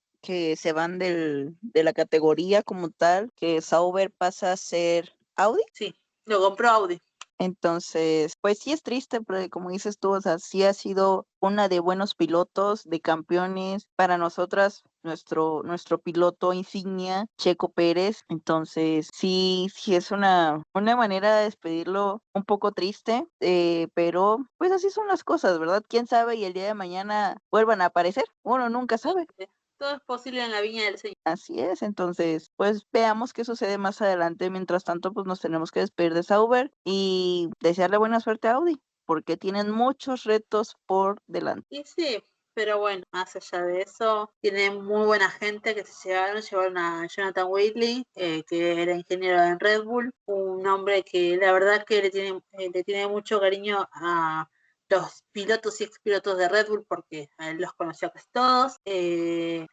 se van de la categoría como tal, que Sauber pasa a ser Audi. Sí, lo compró Audi. Entonces, pues sí es triste, pero como dices tú, o sea, sí ha sido una de buenos pilotos, de campeones. Para nosotras, nuestro piloto insignia, Checo Pérez. Entonces, sí es una manera de despedirlo un poco triste, pero pues así son las cosas, ¿verdad? ¿Quién sabe? Y el día de mañana vuelvan a aparecer. Uno nunca sabe. Todo es posible en la viña del Señor. Así es, entonces, pues veamos qué sucede más adelante. Mientras tanto, pues nos tenemos que despedir de Sauber y desearle buena suerte a Audi, porque tienen muchos retos por delante. Y sí, pero bueno, más allá de eso, tienen muy buena gente que se llevaron a Jonathan Wheatley, que era ingeniero en Red Bull, un hombre que la verdad que le tiene mucho cariño a los pilotos y expilotos de Red Bull, porque a él los conoció casi todos.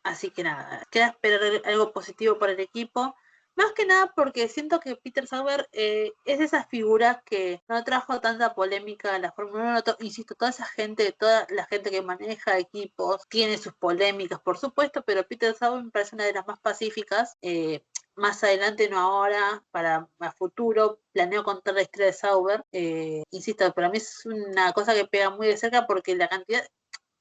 Así que nada, queda esperar algo positivo para el equipo. Más que nada porque siento que Peter Sauber es de esas figuras que no trajo tanta polémica a la Fórmula 1. Insisto, toda la gente que maneja equipos tiene sus polémicas, por supuesto, pero Peter Sauber me parece una de las más pacíficas. Más adelante, no ahora, para a futuro, planeo contar la historia de Sauber. Insisto, para mí es una cosa que pega muy de cerca porque la cantidad...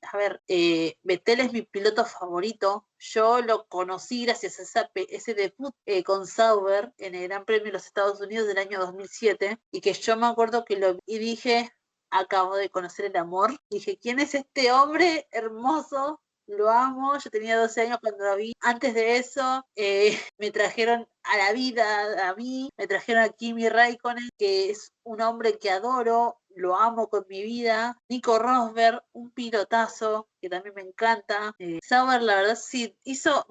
A ver, Vettel es mi piloto favorito. Yo lo conocí gracias a ese debut con Sauber en el Gran Premio de los Estados Unidos del año 2007, y que yo me acuerdo que lo vi y dije, acabo de conocer el amor. Dije, ¿quién es este hombre hermoso? Lo amo. Yo tenía 12 años cuando lo vi. Antes de eso, me trajeron a la vida a mí, me trajeron a Kimi Raikkonen, que es un hombre que adoro, lo amo con mi vida. Nico Rosberg, un pilotazo que también me encanta. Sauber, la verdad, sí, hizo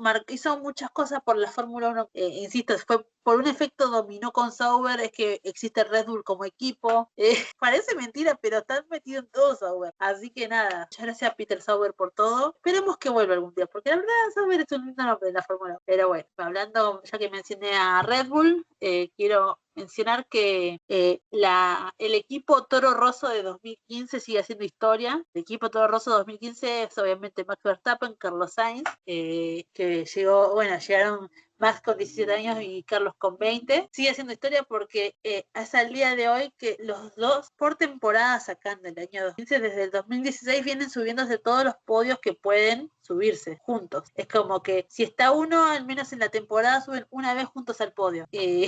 muchas cosas por la Fórmula 1. Insisto, fue por un efecto dominó con Sauber, es que existe Red Bull como equipo. Parece mentira, pero están metidos en todo Sauber. Así que nada, muchas gracias a Peter Sauber por todo. Esperemos que vuelva algún día, porque la verdad Sauber es un lindo nombre en la Fórmula 1. Pero bueno, hablando, ya que mencioné a Red Bull, quiero mencionar que el equipo Toro Rosso de 2015 sigue haciendo historia. El equipo Toro Rosso 2015 es obviamente Max Verstappen, Carlos Sainz, que llegaron Max con 17 años y Carlos con 20. Sigue haciendo historia porque hasta el día de hoy que los dos por temporada sacando el año 2015, desde el 2016 vienen subiéndose todos los podios que pueden subirse juntos. Es como que si está uno, al menos en la temporada suben una vez juntos al podio. Que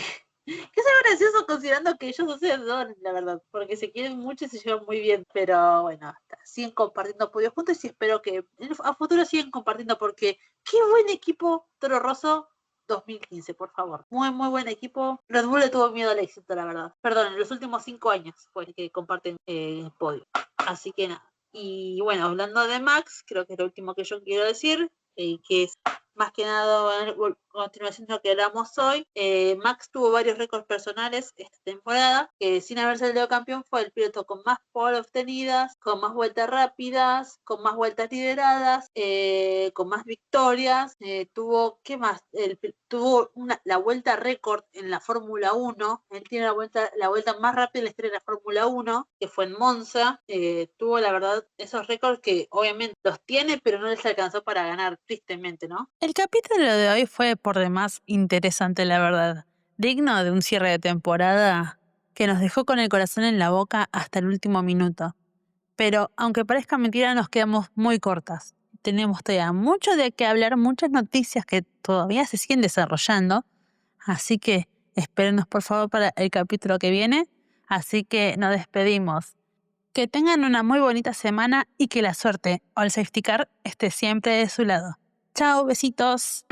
es algo gracioso considerando que ellos no se adoran, la verdad, porque se quieren mucho y se llevan muy bien, pero bueno, siguen compartiendo podios juntos y espero que a futuro sigan compartiendo, porque qué buen equipo Toro Rosso 2015, por favor. Muy, muy buen equipo. Red Bull le tuvo miedo al éxito, la verdad. Perdón, en los últimos 5 años fue que comparten podio. Así que nada. Y bueno, hablando de Max, creo que es lo último que yo quiero decir, que es más que nada continuación de lo que hablamos hoy, Max tuvo varios récords personales esta temporada, que sin haber salido campeón fue el piloto con más pole obtenidas, con más vueltas rápidas, con más vueltas lideradas, con más victorias, tuvo, ¿qué más? Tuvo la vuelta récord en la Fórmula 1, él tiene la vuelta más rápida en la historia de la Fórmula 1, que fue en Monza, tuvo la verdad esos récords que obviamente los tiene, pero no les alcanzó para ganar, tristemente, ¿no? El capítulo de hoy fue por demás interesante, la verdad. Digno de un cierre de temporada que nos dejó con el corazón en la boca hasta el último minuto. Pero, aunque parezca mentira, nos quedamos muy cortas. Tenemos todavía mucho de qué hablar, muchas noticias que todavía se siguen desarrollando. Así que espérenos por favor para el capítulo que viene. Así que nos despedimos. Que tengan una muy bonita semana y que la suerte o el safety car esté siempre de su lado. Chao, besitos.